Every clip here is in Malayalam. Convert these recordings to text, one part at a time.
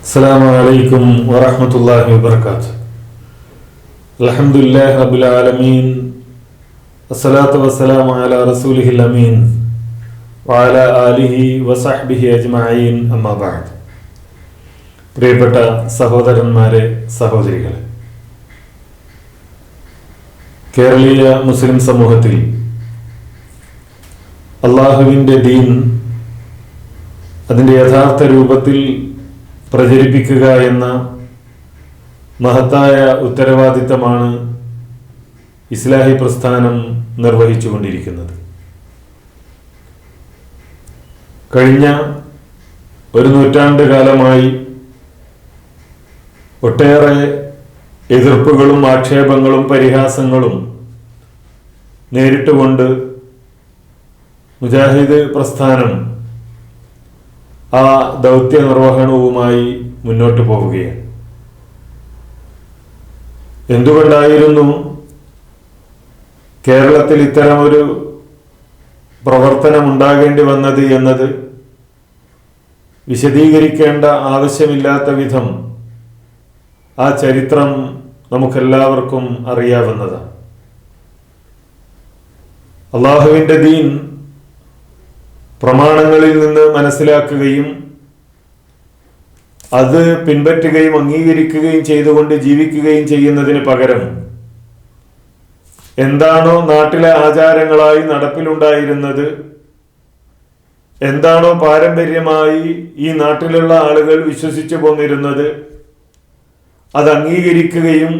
السلام عليكم ورحمة الله وبركاته. الحمد لله رب العالمين والصلاة والسلام على رسوله الأمين وعلى آله وصحبه أجمعين أما بعد. പ്രിയപ്പെട്ട സഹോദരന്മാരെ, സഹോദരികളെ, കേരളീയ മുസ്ലിം സമൂഹത്തിൽ അള്ളാഹുവിൻ്റെ ദീൻ അതിൻ്റെ യഥാർത്ഥ രൂപത്തിൽ പ്രചരിപ്പിക്കുക എന്ന മഹത്തായ ഉത്തരവാദിത്തമാണ് ഇസ്ലാഹി പ്രസ്ഥാനം നിർവഹിച്ചുകൊണ്ടിരിക്കുന്നത്. കഴിഞ്ഞ ഒരു നൂറ്റാണ്ട് കാലമായി ഒട്ടേറെ എതിർപ്പുകളും ആക്ഷേപങ്ങളും പരിഹാസങ്ങളും നേരിട്ടുകൊണ്ട് മുജാഹിദ് പ്രസ്ഥാനം ആ ദൗത്യ നിർവഹണവുമായി മുന്നോട്ട് പോവുകയാണ്. എന്തുകൊണ്ടായിരുന്നു കേരളത്തിൽ ഇത്തരമൊരു പ്രവർത്തനം ഉണ്ടാകേണ്ടി വന്നത് എന്നത് വിശദീകരിക്കേണ്ട ആവശ്യമില്ലാത്ത വിധം ആ ചരിത്രം നമുക്കെല്ലാവർക്കും അറിയാവുന്നതാണ്. അള്ളാഹുവിൻ്റെ ദീൻ പ്രമാണങ്ങളിൽ നിന്ന് മനസ്സിലാക്കുകയും അത് പിൻപറ്റുകയും അംഗീകരിക്കുകയും ചെയ്തുകൊണ്ട് ജീവിക്കുകയും ചെയ്യുന്നതിന് പകരം എന്താണോ നാട്ടിലെ ആചാരങ്ങളായി നടപ്പിലുണ്ടായിരുന്നത്, എന്താണോ പാരമ്പര്യമായി ഈ നാട്ടിലുള്ള ആളുകൾ വിശ്വസിച്ചു പോന്നിരുന്നത്, അത് അംഗീകരിക്കുകയും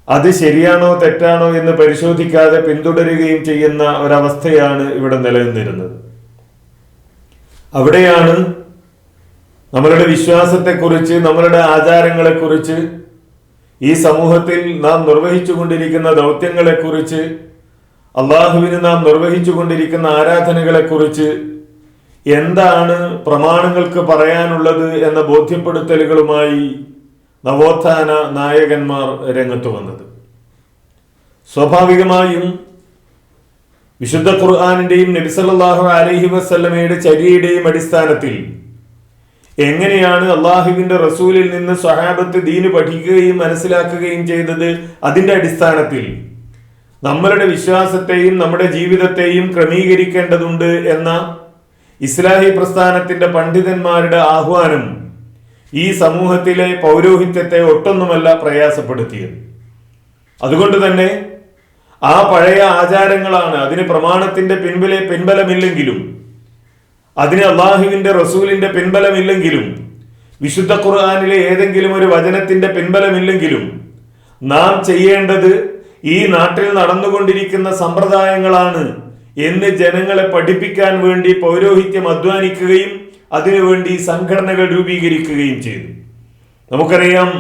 അത് ശരിയാണോ തെറ്റാണോ എന്ന് പരിശോധിക്കാതെ പിന്തുടരുകയും ചെയ്യുന്ന ഒരവസ്ഥയാണ് ഇവിടെ നിലനിന്നിരുന്നത്. അവിടെയാണ് നമ്മളുടെ വിശ്വാസത്തെക്കുറിച്ച്, നമ്മളുടെ ആചാരങ്ങളെക്കുറിച്ച്, ഈ സമൂഹത്തിൽ നാം നിർവഹിച്ചു കൊണ്ടിരിക്കുന്ന ദൗത്യങ്ങളെക്കുറിച്ച്, അള്ളാഹുവിന് നാം നിർവഹിച്ചു കൊണ്ടിരിക്കുന്ന ആരാധനകളെക്കുറിച്ച് എന്താണ് പ്രമാണങ്ങൾക്ക് പറയാനുള്ളത് എന്ന ബോധ്യപ്പെടുത്തലുകളുമായി നവോത്ഥാന നായകന്മാർ രംഗത്ത് വന്നത്. സ്വാഭാവികമായും വിശുദ്ധ ഖുർആനിന്റെയും നബി സല്ലല്ലാഹു അലൈഹി വസല്ലമയുടെ ചര്യയുടെയും അടിസ്ഥാനത്തിൽ എങ്ങനെയാണ് അള്ളാഹുവിന്റെ റസൂലിൽ നിന്ന് സ്വഹാബത്ത് ദീന് പഠിക്കുകയും മനസ്സിലാക്കുകയും ചെയ്തത്, അതിന്റെ അടിസ്ഥാനത്തിൽ നമ്മളുടെ വിശ്വാസത്തെയും നമ്മുടെ ജീവിതത്തെയും ക്രമീകരിക്കേണ്ടതുണ്ട് എന്ന ഇസ്ലാഹി പ്രസ്ഥാനത്തിന്റെ പണ്ഡിതന്മാരുടെ ആഹ്വാനം ഈ സമൂഹത്തിലെ പൗരോഹിത്യത്തെ ഒട്ടൊന്നുമല്ല പ്രയാസപ്പെടുത്തിയത്. അതുകൊണ്ട് തന്നെ ആ പഴയ ആചാരങ്ങളാണ്, അതിന് പ്രമാണത്തിന്റെ പിൻബലമില്ലെങ്കിലും, അതിന് അള്ളാഹുവിന്റെ റസൂലിന്റെ പിൻബലമില്ലെങ്കിലും, വിശുദ്ധ ഖുർആനിലെ ഏതെങ്കിലും ഒരു വചനത്തിന്റെ പിൻബലമില്ലെങ്കിലും, നാം ചെയ്യേണ്ടത് ഈ നാട്ടിൽ നടന്നുകൊണ്ടിരിക്കുന്ന സമ്പ്രദായങ്ങളാണ് എന്ന് ജനങ്ങളെ പഠിപ്പിക്കാൻ വേണ്ടി പൗരോഹിത്യം അധ്വാനിക്കുകയും അതിനുവേണ്ടി സംഘടനകൾ രൂപീകരിക്കുകയും ചെയ്തു. നമുക്കറിയാം,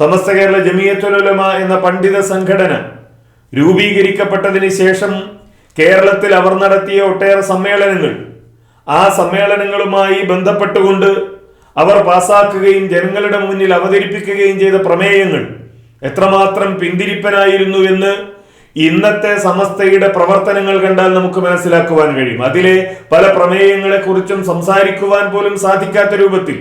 സമസ്ത കേരള ജമിയത്തുൽ ഉലമ എന്ന പണ്ഡിത സംഘടന രൂപീകരിക്കപ്പെട്ടതിന് ശേഷം കേരളത്തിൽ അവർ നടത്തിയ ഒട്ടേറെ സമ്മേളനങ്ങൾ, ആ സമ്മേളനങ്ങളുമായി ബന്ധപ്പെട്ടുകൊണ്ട് അവർ പാസാക്കുകയും ജനങ്ങളുടെ മുന്നിൽ അവതരിപ്പിക്കുകയും ചെയ്ത പ്രമേയങ്ങൾ എത്രമാത്രം പിന്തിരിപ്പനായിരുന്നു എന്ന് ഇന്നത്തെ സമസ്തയുടെ പ്രവർത്തനങ്ങൾ കണ്ടാൽ നമുക്ക് മനസ്സിലാക്കുവാൻ കഴിയും. അതിലെ പല പ്രമേയങ്ങളെ കുറിച്ചും സംസാരിക്കുവാൻ പോലും സാധിക്കാത്ത രൂപത്തിൽ,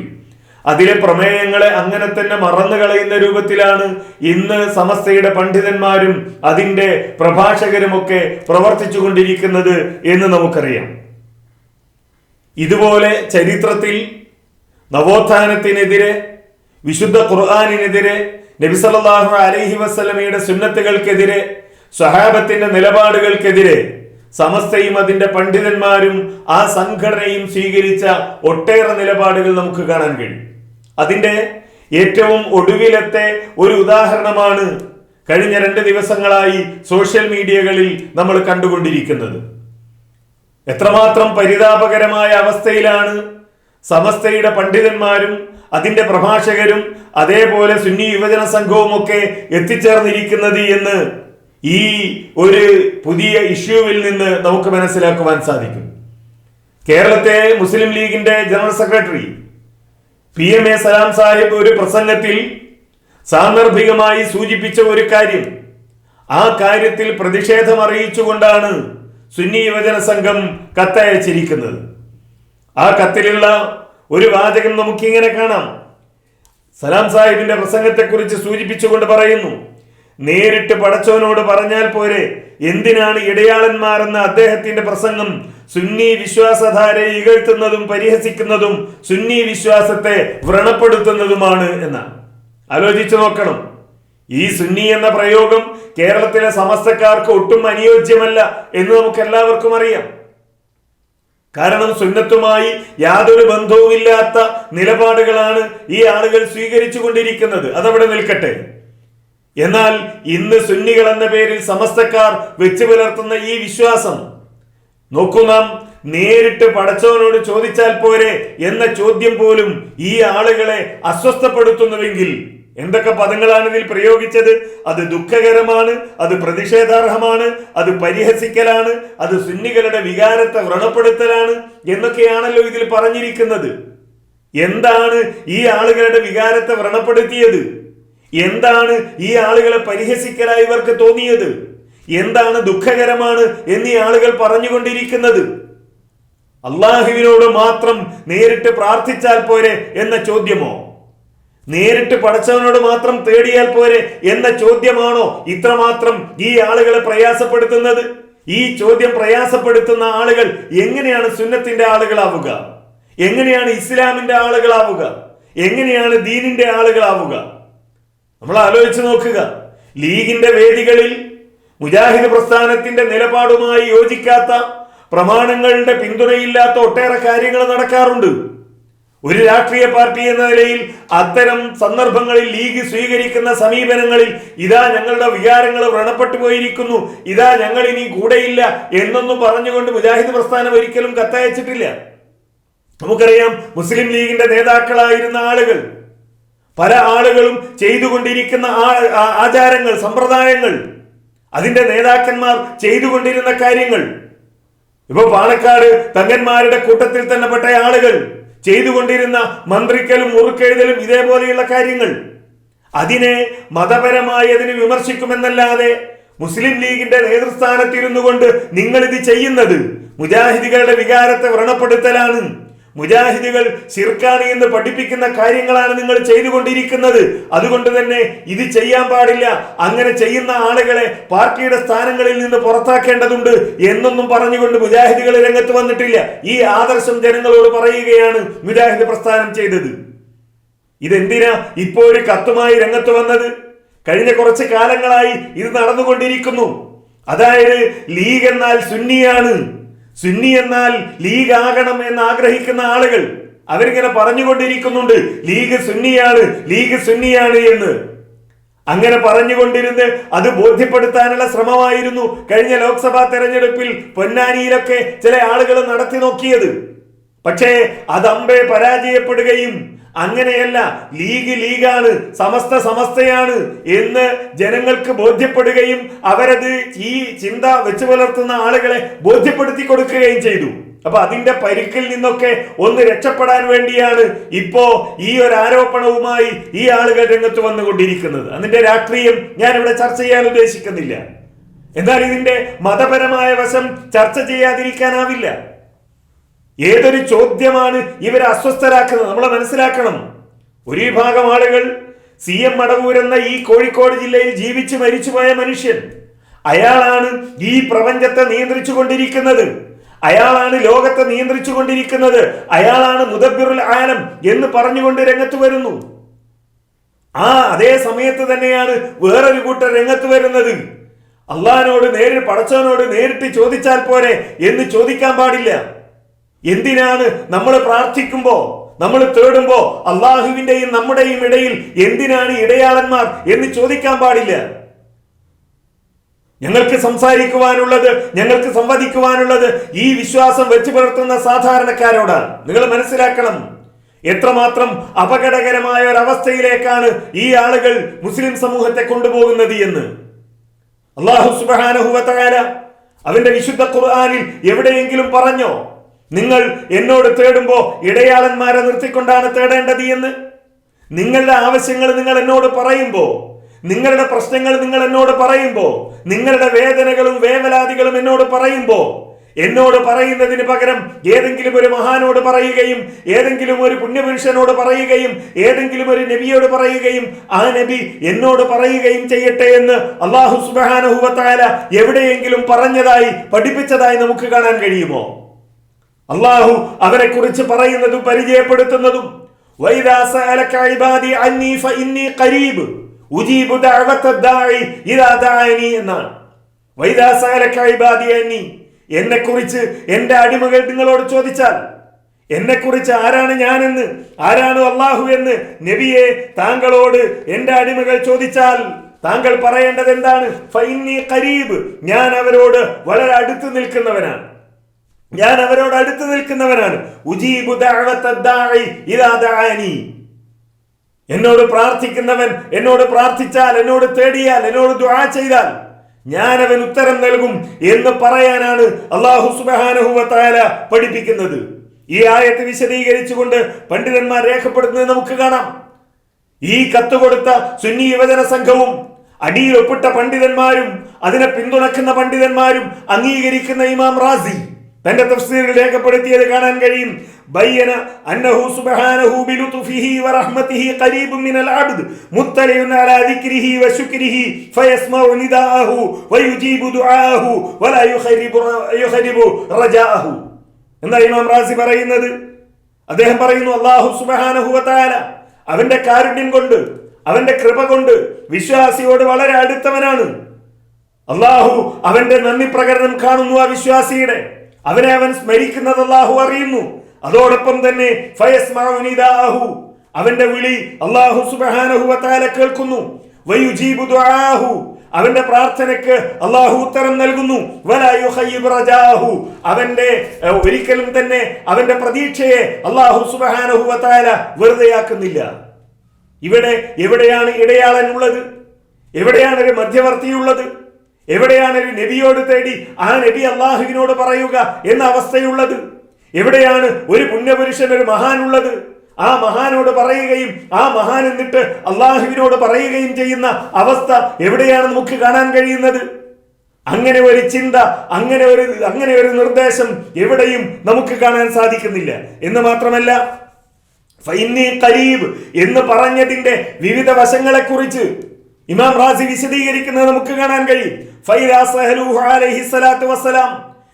അതിലെ പ്രമേയങ്ങളെ അങ്ങനെ തന്നെ മറന്നു കളയുന്ന രൂപത്തിലാണ് ഇന്ന് സമസ്തയുടെ പണ്ഡിതന്മാരും അതിന്റെ പ്രഭാഷകരുമൊക്കെ പ്രവർത്തിച്ചു കൊണ്ടിരിക്കുന്നത് എന്ന് നമുക്കറിയാം. ഇതുപോലെ ചരിത്രത്തിൽ നവോത്ഥാനത്തിനെതിരെ, വിശുദ്ധ ഖുർആനിനെതിരെ, നബി സല്ലല്ലാഹു അലൈഹി വസല്ലമയുടെ സുന്നത്തുകൾക്കെതിരെ, സ്വഹാബത്തിന്റെ നിലപാടുകൾക്കെതിരെ സമസ്തയും അതിന്റെ പണ്ഡിതന്മാരും ആ സംഘടനയും സ്വീകരിച്ച ഒട്ടേറെ നിലപാടുകൾ നമുക്ക് കാണാൻ കഴിയും. അതിന്റെ ഏറ്റവും ഒടുവിലത്തെ ഒരു ഉദാഹരണമാണ് കഴിഞ്ഞ 2 ദിവസങ്ങളായി സോഷ്യൽ മീഡിയകളിൽ നമ്മൾ കണ്ടുകൊണ്ടിരിക്കുന്നത്. എത്രമാത്രം പരിതാപകരമായ അവസ്ഥയിലാണ് സമസ്തയുടെ പണ്ഡിതന്മാരും അതിന്റെ പ്രഭാഷകരും അതേപോലെ സുന്നി യുവജന സംഘവും ഒക്കെ എത്തിച്ചേർന്നിരിക്കുന്നത് എന്ന് ഈ ഒരു പുതിയ ഇഷ്യൂവിൽ നിന്ന് നമുക്ക് മനസ്സിലാക്കുവാൻ സാധിക്കും. കേരളത്തെ മുസ്ലിം ലീഗിന്റെ ജനറൽ സെക്രട്ടറി PMA സലാം സാഹിബ് ഒരു പ്രസംഗത്തിൽ സാന്ദർഭികമായി സൂചിപ്പിച്ച ഒരു കാര്യം, ആ കാര്യത്തിൽ പ്രതിഷേധം അറിയിച്ചുകൊണ്ടാണ് സുന്നി യുവജന സംഘം കത്തയച്ചിരിക്കുന്നത്. ആ കത്തിലുള്ള ഒരു വാചകം നമുക്കിങ്ങനെ കാണാം: സലാം സാഹിബിന്റെ പ്രസംഗത്തെക്കുറിച്ച് സൂചിപ്പിച്ചുകൊണ്ട് പറയുന്നു, നേരിട്ട് പടച്ചവനോട് പറഞ്ഞാൽ പോരെ, എന്തിനാണ് ഇടയാളന്മാരെന്ന അദ്ദേഹത്തിന്റെ പ്രസംഗം സുന്നി വിശ്വാസധാരയെ ഇകഴ്ത്തുന്നതും പരിഹസിക്കുന്നതും സുന്നി വിശ്വാസത്തെ വ്രണപ്പെടുത്തുന്നതുമാണ് എന്നാണ്. ആലോചിച്ചു നോക്കണം. ഈ സുന്നി എന്ന പ്രയോഗം കേരളത്തിലെ സമസ്തക്കാർക്ക് ഒട്ടും അനുയോജ്യമല്ല എന്ന് നമുക്ക് എല്ലാവർക്കും അറിയാം. കാരണം സുന്നത്തുമായി യാതൊരു ബന്ധവുമില്ലാത്ത നിലപാടുകളാണ് ഈ ആളുകൾ സ്വീകരിച്ചു കൊണ്ടിരിക്കുന്നത്. അതവിടെ നിൽക്കട്ടെ. എന്നാൽ ഇന്ന് സുന്നികൾ എന്ന പേരിൽ സമസ്തക്കാർ വെച്ചു പുലർത്തുന്ന ഈ വിശ്വാസം നോക്കൂ. നാം നേരിട്ട് പടച്ചവനോട് ചോദിച്ചാൽ പോരെ എന്ന ചോദ്യം പോലും ഈ ആളുകളെ അസ്വസ്ഥപ്പെടുത്തുന്നുവെങ്കിൽ എന്തൊക്കെ പദങ്ങളാണ് ഇതിൽ പ്രയോഗിച്ചത്? അത് ദുഃഖകരമാണ്, അത് പ്രതിഷേധാർഹമാണ്, അത് പരിഹസിക്കലാണ്, അത് സുന്നികളുടെ വികാരത്തെ വ്രണപ്പെടുത്തലാണ് എന്നൊക്കെയാണല്ലോ ഇതിൽ പറഞ്ഞിരിക്കുന്നത്. എന്താണ് ഈ ആളുകളുടെ വികാരത്തെ വ്രണപ്പെടുത്തിയത്? എന്താണ് ഈ ആളുകളെ പരിഹസിക്കലായി ഇവർക്ക് തോന്നിയത്? എന്താണ് ദുഃഖകരമാണ് എന്നീ ആളുകൾ പറഞ്ഞുകൊണ്ടിരിക്കുന്നത്? അള്ളാഹുവിനോട് മാത്രം നേരിട്ട് പ്രാർത്ഥിച്ചാൽ പോരെ എന്ന ചോദ്യമോ? നേരിട്ട് പടച്ചവനോട് മാത്രം തേടിയാൽ പോരെ എന്ന ചോദ്യമാണോ ഇത്രമാത്രം ഈ ആളുകളെ പ്രയാസപ്പെടുത്തുന്നത്? ഈ ചോദ്യം പ്രയാസപ്പെടുത്തുന്ന ആളുകൾ എങ്ങനെയാണ് സുന്നത്തിന്റെ ആളുകളാവുക? എങ്ങനെയാണ് ഇസ്ലാമിന്റെ ആളുകളാവുക? എങ്ങനെയാണ് ദീനിന്റെ ആളുകളാവുക? നമ്മൾ ആലോചിച്ച് നോക്കുക. ലീഗിന്റെ വേദികളിൽ മുജാഹിദ് പ്രസ്ഥാനത്തിന്റെ നിലപാടുമായി യോജിക്കാത്ത, പ്രമാണങ്ങളുടെ പിന്തുണയില്ലാത്ത ഒട്ടേറെ കാര്യങ്ങൾ നടക്കാറുണ്ട്. ഒരു രാഷ്ട്രീയ പാർട്ടി എന്ന നിലയിൽ അത്തരം സന്ദർഭങ്ങളിൽ ലീഗ് സ്വീകരിക്കുന്ന സമീപനങ്ങളിൽ ഇതാ ഞങ്ങളുടെ വികാരങ്ങൾ വ്രണപ്പെട്ടു പോയിരിക്കുന്നു, ഇതാ ഞങ്ങൾ ഇനി കൂടെയില്ല എന്നൊന്നും പറഞ്ഞുകൊണ്ട് മുജാഹിദ് പ്രസ്ഥാനം ഒരിക്കലും കത്തയച്ചിട്ടില്ല. നമുക്കറിയാം, മുസ്ലിം ലീഗിന്റെ നേതാക്കളായിരുന്ന ആളുകൾ, പല ആളുകളും ചെയ്തുകൊണ്ടിരിക്കുന്ന ആചാരങ്ങൾ, സമ്പ്രദായങ്ങൾ, അതിന്റെ നേതാക്കന്മാർ ചെയ്തുകൊണ്ടിരുന്ന കാര്യങ്ങൾ, ഇപ്പൊ പാണക്കാട് തങ്ങന്മാരുടെ കൂട്ടത്തിൽ തന്നെ പെട്ട ആളുകൾ ചെയ്തുകൊണ്ടിരുന്ന മന്ത്രിക്കലും മുറുക്കെഴുതലും ഇതേപോലെയുള്ള കാര്യങ്ങൾ, അതിനെ മതപരമായി അതിനെ വിമർശിക്കുമെന്നല്ലാതെ മുസ്ലിം ലീഗിന്റെ നേതൃസ്ഥാനത്തിരുന്നു കൊണ്ട് നിങ്ങൾ ഇത് ചെയ്യുന്നത് മുജാഹിദികളുടെ വികാരത്തെ വ്രണപ്പെടുത്തലാണ്, മുജാഹിദുകൾ ശിർക്കാണ് എന്ന് പഠിപ്പിക്കുന്ന കാര്യങ്ങളാണ് നിങ്ങൾ ചെയ്തുകൊണ്ടിരിക്കുന്നത്, അതുകൊണ്ട് തന്നെ ഇത് ചെയ്യാൻ പാടില്ല, അങ്ങനെ ചെയ്യുന്ന ആളുകളെ പാർട്ടിയുടെ സ്ഥാനങ്ങളിൽ നിന്ന് പുറത്താക്കേണ്ടതുണ്ട് എന്നൊന്നും പറഞ്ഞുകൊണ്ട് മുജാഹിദുകൾ രംഗത്ത് വന്നിട്ടില്ല. ഈ ആദർശം ജനങ്ങളോട് പറയുകയാണ് മുജാഹിദ് പ്രസ്ഥാനം ചെയ്തത്. ഇതെന്തിനാ ഇപ്പോൾ ഒരു കത്തുമായി രംഗത്ത് വന്നത്? കഴിഞ്ഞ കുറച്ച് കാലങ്ങളായി ഇത് നടന്നുകൊണ്ടിരിക്കുന്നു. അതായത് ലീഗ് എന്നാൽ സുന്നിയാണ്, സുന്നി എന്നാൽ ലീഗ് ആകണം എന്ന് ആഗ്രഹിക്കുന്ന ആളുകൾ അവരിങ്ങനെ പറഞ്ഞുകൊണ്ടിരിക്കുന്നുണ്ട്, ലീഗ് സുന്നിയാണ്, ലീഗ് സുന്നിയാണ് എന്ന്. അങ്ങനെ പറഞ്ഞുകൊണ്ടിരുന്ന് അത് ബോധ്യപ്പെടുത്താനുള്ള ശ്രമമായിരുന്നു കഴിഞ്ഞ ലോക്സഭാ തെരഞ്ഞെടുപ്പിൽ പൊന്നാനിയിലൊക്കെ ചില ആളുകൾ നടത്തി നോക്കിയത്. പക്ഷേ അത് അമ്പേ പരാജയപ്പെടുകയും അങ്ങനെയല്ല, ലീഗ് ലീഗാണ്, സമസ്ത സമസ്തയാണ് എന്ന് ജനങ്ങൾക്ക് ബോധ്യപ്പെടുകയും അവരത് ഈ ചിന്ത വെച്ചു പുലർത്തുന്ന ആളുകളെ ബോധ്യപ്പെടുത്തി കൊടുക്കുകയും ചെയ്തു. അപ്പൊ അതിന്റെ പരിക്കിൽ നിന്നൊക്കെ ഒന്ന് രക്ഷപ്പെടാൻ വേണ്ടിയാണ് ഇപ്പോ ഈ ഒരു ആരോപണവുമായി ഈ ആളുകൾ രംഗത്ത് വന്നുകൊണ്ടിരിക്കുന്നത്. അതിന്റെ രാഷ്ട്രീയം ഞാൻ ഇവിടെ ചർച്ച ചെയ്യാൻ ഉദ്ദേശിക്കുന്നില്ല. എന്നാൽ ഇതിന്റെ മതപരമായ വശം ചർച്ച ചെയ്യാതിരിക്കാനാവില്ല. ഏതൊരു ചോദ്യമാണ് ഇവരെ അസ്വസ്ഥരാക്കുന്നത് നമ്മൾ മനസ്സിലാക്കണം. ഒരു വിഭാഗം ആളുകൾ CM മടവൂർ എന്ന ഈ കോഴിക്കോട് ജില്ലയിൽ ജീവിച്ച് മരിച്ചുപോയ മനുഷ്യൻ, അയാളാണ് ഈ പ്രപഞ്ചത്തെ നിയന്ത്രിച്ചു കൊണ്ടിരിക്കുന്നത്, അയാളാണ് ലോകത്തെ നിയന്ത്രിച്ചു കൊണ്ടിരിക്കുന്നത്, അയാളാണ് മുദബ്ബിറുൽ ആലം എന്ന് പറഞ്ഞുകൊണ്ട് രംഗത്ത് വരുന്നു. അതേ സമയത്ത് തന്നെയാണ് വേറൊരു കൂട്ടർ രംഗത്ത് വരുന്നത്, അള്ളാഹിനോട് പടച്ചവനോട് നേരിട്ട് ചോദിച്ചാൽ പോരെ എന്ന് ചോദിക്കാൻ പാടില്ല. എന്തിനാണ് നമ്മൾ പ്രാർത്ഥിക്കുമ്പോ, നമ്മൾ തേടുമ്പോ അള്ളാഹുവിന്റെയും നമ്മുടെയും ഇടയിൽ എന്തിനാണ് ഇടയാളന്മാർ എന്ന് ചോദിക്കാൻ പാടില്ല. ഞങ്ങൾക്ക് സംസാരിക്കുവാനുള്ളത്, ഞങ്ങൾക്ക് സംവദിക്കുവാനുള്ളത് ഈ വിശ്വാസം വെച്ചു പുലർത്തുന്ന സാധാരണക്കാരോടാണ്. നിങ്ങൾ മനസ്സിലാക്കണം എത്രമാത്രം അപകടകരമായ ഒരവസ്ഥയിലേക്കാണ് ഈ ആളുകൾ മുസ്ലിം സമൂഹത്തെ കൊണ്ടുപോകുന്നത് എന്ന്. അല്ലാഹു സുബ്ഹാനഹു വ തആല അവന്റെ വിശുദ്ധ ഖുർആനിൽ എവിടെയെങ്കിലും പറഞ്ഞോ നിങ്ങൾ എന്നോട് തേടുമ്പോ ഇടയാളന്മാരെ നിർത്തിക്കൊണ്ടാണ് തേടേണ്ടത് എന്ന്? നിങ്ങളുടെ ആവശ്യങ്ങൾ നിങ്ങൾ എന്നോട് പറയുമ്പോ, നിങ്ങളുടെ പ്രശ്നങ്ങൾ നിങ്ങൾ എന്നോട് പറയുമ്പോ, നിങ്ങളുടെ വേദനകളും വേവലാതികളും എന്നോട് പറയുമ്പോ എന്നോട് പറയുന്നതിന് പകരം ഏതെങ്കിലും ഒരു മഹാനോട് പറയുകയും ഏതെങ്കിലും ഒരു പുണ്യപുരുഷനോട് പറയുകയും ഏതെങ്കിലും ഒരു നബിയോട് പറയുകയും ആ നബി എന്നോട് പറയുകയും ചെയ്യട്ടെ എന്ന് അല്ലാഹു സുബ്ഹാനഹു വ തആല എവിടെയെങ്കിലും പറഞ്ഞതായി പഠിപ്പിച്ചതായി നമുക്ക് കാണാൻ കഴിയുമോ? അല്ലാഹു അവരെ കുറിച്ച് പറയുന്നതും പരിചയപ്പെടുത്തുന്നതും വൈദാ സഅലക ഇബാദി അന്നി ഫഇന്നി ഖരീബ് ഉജീബു ദഅവത ദാഇ ഇദാ ദഅനി എന്നാണ്. വൈദാ സഅലക ഇബാദി അന്നി, എന്നെ കുറിച്ച് എന്റെ അടിമകൾ നിങ്ങളോട് ചോദിച്ചാൽ, എന്നെ കുറിച്ച് ആരാണ് ഞാനെന്ന്, ആരാണ് അല്ലാഹു എന്ന് നബിയെ താങ്കളോട് എന്റെ അടിമകൾ ചോദിച്ചാൽ താങ്കൾ പറയേണ്ടത് എന്താണ്? ഫഇന്നി ഖരീബ്, ഞാൻ അവരോട് വളരെ അടുത്ത് നിൽക്കുന്നവനാണ്, ഞാൻ അവരോട് അടുത്ത് നിൽക്കുന്നവനാണ്. ഉജീബു ദഅവത ദാഇ ഇദാ ദഅനി, എന്നോട് പ്രാർത്ഥിക്കുന്നവൻ എന്നോട് പ്രാർത്ഥിച്ചാൽ, എന്നോട് തേടിയാൽ, എന്നോട് ദുആ ചെയ്താൽ ഞാൻ അവൻ ഉത്തരം നൽകും എന്ന് പറയാനാണ് അല്ലാഹു സുബ്ഹാനഹു വ തആല പഠിപ്പിക്കുന്നത്. ഈ ആയത്ത് വിശദീകരിച്ചുകൊണ്ട് പണ്ഡിതന്മാർ രേഖപ്പെടുത്തുന്നത് നമുക്ക് കാണാം. ഈ കത്ത് കൊടുത്ത സുന്നി യുവജന സംഘവും അടിയിൽ ഒപ്പിട്ട പണ്ഡിതന്മാരും അതിനെ പിന്തുണക്കുന്ന പണ്ഡിതന്മാരും അംഗീകരിക്കുന്ന ഇമാം റാസി തന്റെ തഫ്സീറിൽ രേഖപ്പെടുത്തിയത് കാണാൻ കഴിയും. ബയ്യന അന്നഹു സുബ്ഹാനഹു ബിലുത്ഫിഹി വറഹ്മതിഹി ഖരീബുൻ മിനൽ അബ്ദ് മുത്തലിഉൻ അലാ ദിക്രിഹി വശുക്രിഹി ഫയസ്മഉ നിദാഅഹു വയുജീബു ദുആഅഹു വലാ യുഖരിബു റജാഅഹു. എന്താ ഇമാം റാസി പറയുന്നത്? അദ്ദേഹം പറയുന്നു, അല്ലാഹു സുബ്ഹാനഹു വ തആല അവന്റെ കാരുണ്യം കൊണ്ട്, അവന്റെ കൃപ കൊണ്ട് വിശ്വാസിയോട് വളരെ അടുത്തവനാണ്. അല്ലാഹു അവന്റെ നന്ദി പ്രകടനം കാണുന്നു ആ വിശ്വാസിയുടെ. അവനെ അവൻ സ്മരിക്കുന്നത് അല്ലാഹു അറിയുന്നു. അതോടൊപ്പം തന്നെ ഫയസ്മഉ നിദാഅഹു, അവന്റെ വിളി അല്ലാഹു സുബ്ഹാനഹു വ തആല കേൾക്കുന്നു. വയുജീബു ദുആഅഹു, അവന്റെ പ്രാർത്ഥനയ്ക്ക് അല്ലാഹു ഉത്തരം നൽകുന്നു. വലാ യുഖയ്യിബു റജാഅഹു, അവന്റെ ഒരിക്കലും തന്നെ അവന്റെ പ്രതീക്ഷയെ അല്ലാഹു സുബ്ഹാനഹു വ തആല വെറുതെയാക്കുന്നില്ല. ഇവിടെ എവിടെയാണ് ഇടയാളൻ ഉള്ളത്? എവിടെയാണ് ഒരു മധ്യവർത്തിയുള്ളത്? എവിടെയാണ് ഒരു നബിയോട് തേടി ആ നബി അള്ളാഹുവിനോട് പറയുക എന്ന അവസ്ഥയുള്ളത്? എവിടെയാണ് ഒരു പുണ്യപുരുഷൻ, ഒരു മഹാൻ ഉള്ളത്? ആ മഹാനോട് പറയുകയും ആ മഹാൻ എന്നിട്ട് അള്ളാഹുവിനോട് പറയുകയും ചെയ്യുന്ന അവസ്ഥ എവിടെയാണ് നമുക്ക് കാണാൻ കഴിയുന്നത്? അങ്ങനെ ഒരു ചിന്ത, അങ്ങനെ ഒരു നിർദ്ദേശം എവിടെയും നമുക്ക് കാണാൻ സാധിക്കുന്നില്ല. എന്ന് മാത്രമല്ല, ഫഇന്നി ഖരീബ് എന്ന് പറഞ്ഞതിന്റെ വിവിധ വശങ്ങളെ കുറിച്ച് ഇമാം റാസി വിശദീകരിക്കുന്നത് നമുക്ക് കാണാൻ കഴിയും. ഫൈദാ സഅലൂഹു അലൈഹി സ്വലാത്തു വസ്സലാം,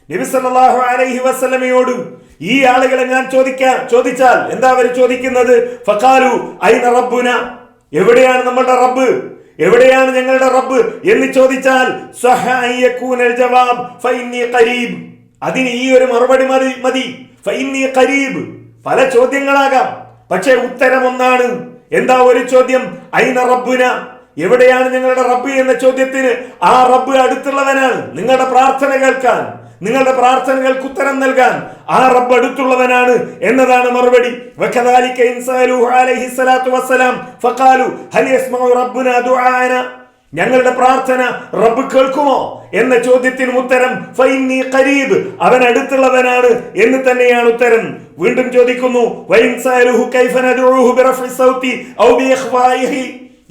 നബി സല്ലല്ലാഹു അലൈഹി വസല്ലമയോട് ഈ ആളുകളെ ഞാൻ ചോദിച്ചാൽ എന്താ അവർ ചോദിക്കുന്നത്? ഫഖാലു ഐന റബ്ബുന, എവിടെയാണ് നമ്മളുടെ റബ്ബ്, എവിടെയാണ് ഞങ്ങളുടെ റബ്ബ് എന്ന് ചോദിച്ചാൽ സഹ അയ്യകൂനൽ ജവാബ് ഫഇന്നി ഖരീബ്, അതിന് ഈ ഒരു മറുപടി മതി. ഫഇന്നി ഖരീബ്. പല ചോദ്യങ്ങളാകാം, പക്ഷേ ഉത്തരം ഒന്നാണ്. എന്താ ഒരു ചോദ്യം? ഐന റബ്ബുന, എവിടെയാണ് ഞങ്ങളുടെ റബ്ബ് എന്ന ചോദ്യത്തിന് ആ റബ്ബ് അടുത്തുള്ളവനാണ്. നിങ്ങളുടെ പ്രാർത്ഥന കേൾക്കാൻ, നിങ്ങളുടെ പ്രാർത്ഥനകൾക്ക് ഉത്തരം നൽകാൻ ആ റബ്ബ് അടുത്തുള്ളവനാണ് എന്നതാണ് മറുപടി. വകദാലിക ഇൻസഅലൂഹു അലൈഹി സ്വലാത്തു വസ്സലാം ഫഖാലു ഹൽ യസ്മഉ റബ്ബുനാ ദുആന, ഞങ്ങളുടെ പ്രാർത്ഥന റബ്ബ് കേൾക്കുമോ എന്ന ചോദ്യത്തിന് ഉത്തരം ഫഇന്നി ഖരീബ്, അവൻ അടുത്തുള്ളവനാണ് എന്ന് തന്നെയാണ് ഉത്തരം. വീണ്ടും ചോദിക്കുന്നു, വഇൻസഅലൂഹു കൈഫ നദഉഹു ബിറഫി സൗതി ഔ ബിഇഖ്ഫാഇഹി,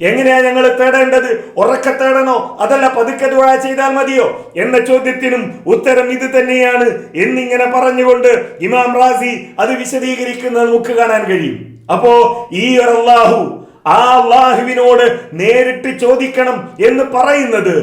എങ്ങനെയാ ഞങ്ങൾ തേടേണ്ടത്? ഉറക്കെ തേടണോ അതല്ല പതുക്കെ ദുആ ചെയ്താൽ മതിയോ എന്ന ചോദ്യത്തിനും ഉത്തരം ഇത് തന്നെയാണ് എന്നിങ്ങനെ പറഞ്ഞുകൊണ്ട് ഇമാം റാസി അത് വിശദീകരിക്കുന്നത് നമുക്ക് കാണാൻ കഴിയും. അപ്പോ ഈ ഒരു അല്ലാഹു, ആ അല്ലാഹുവിനോട് നേരിട്ട് ചോദിക്കണം എന്ന് പറയുന്നത്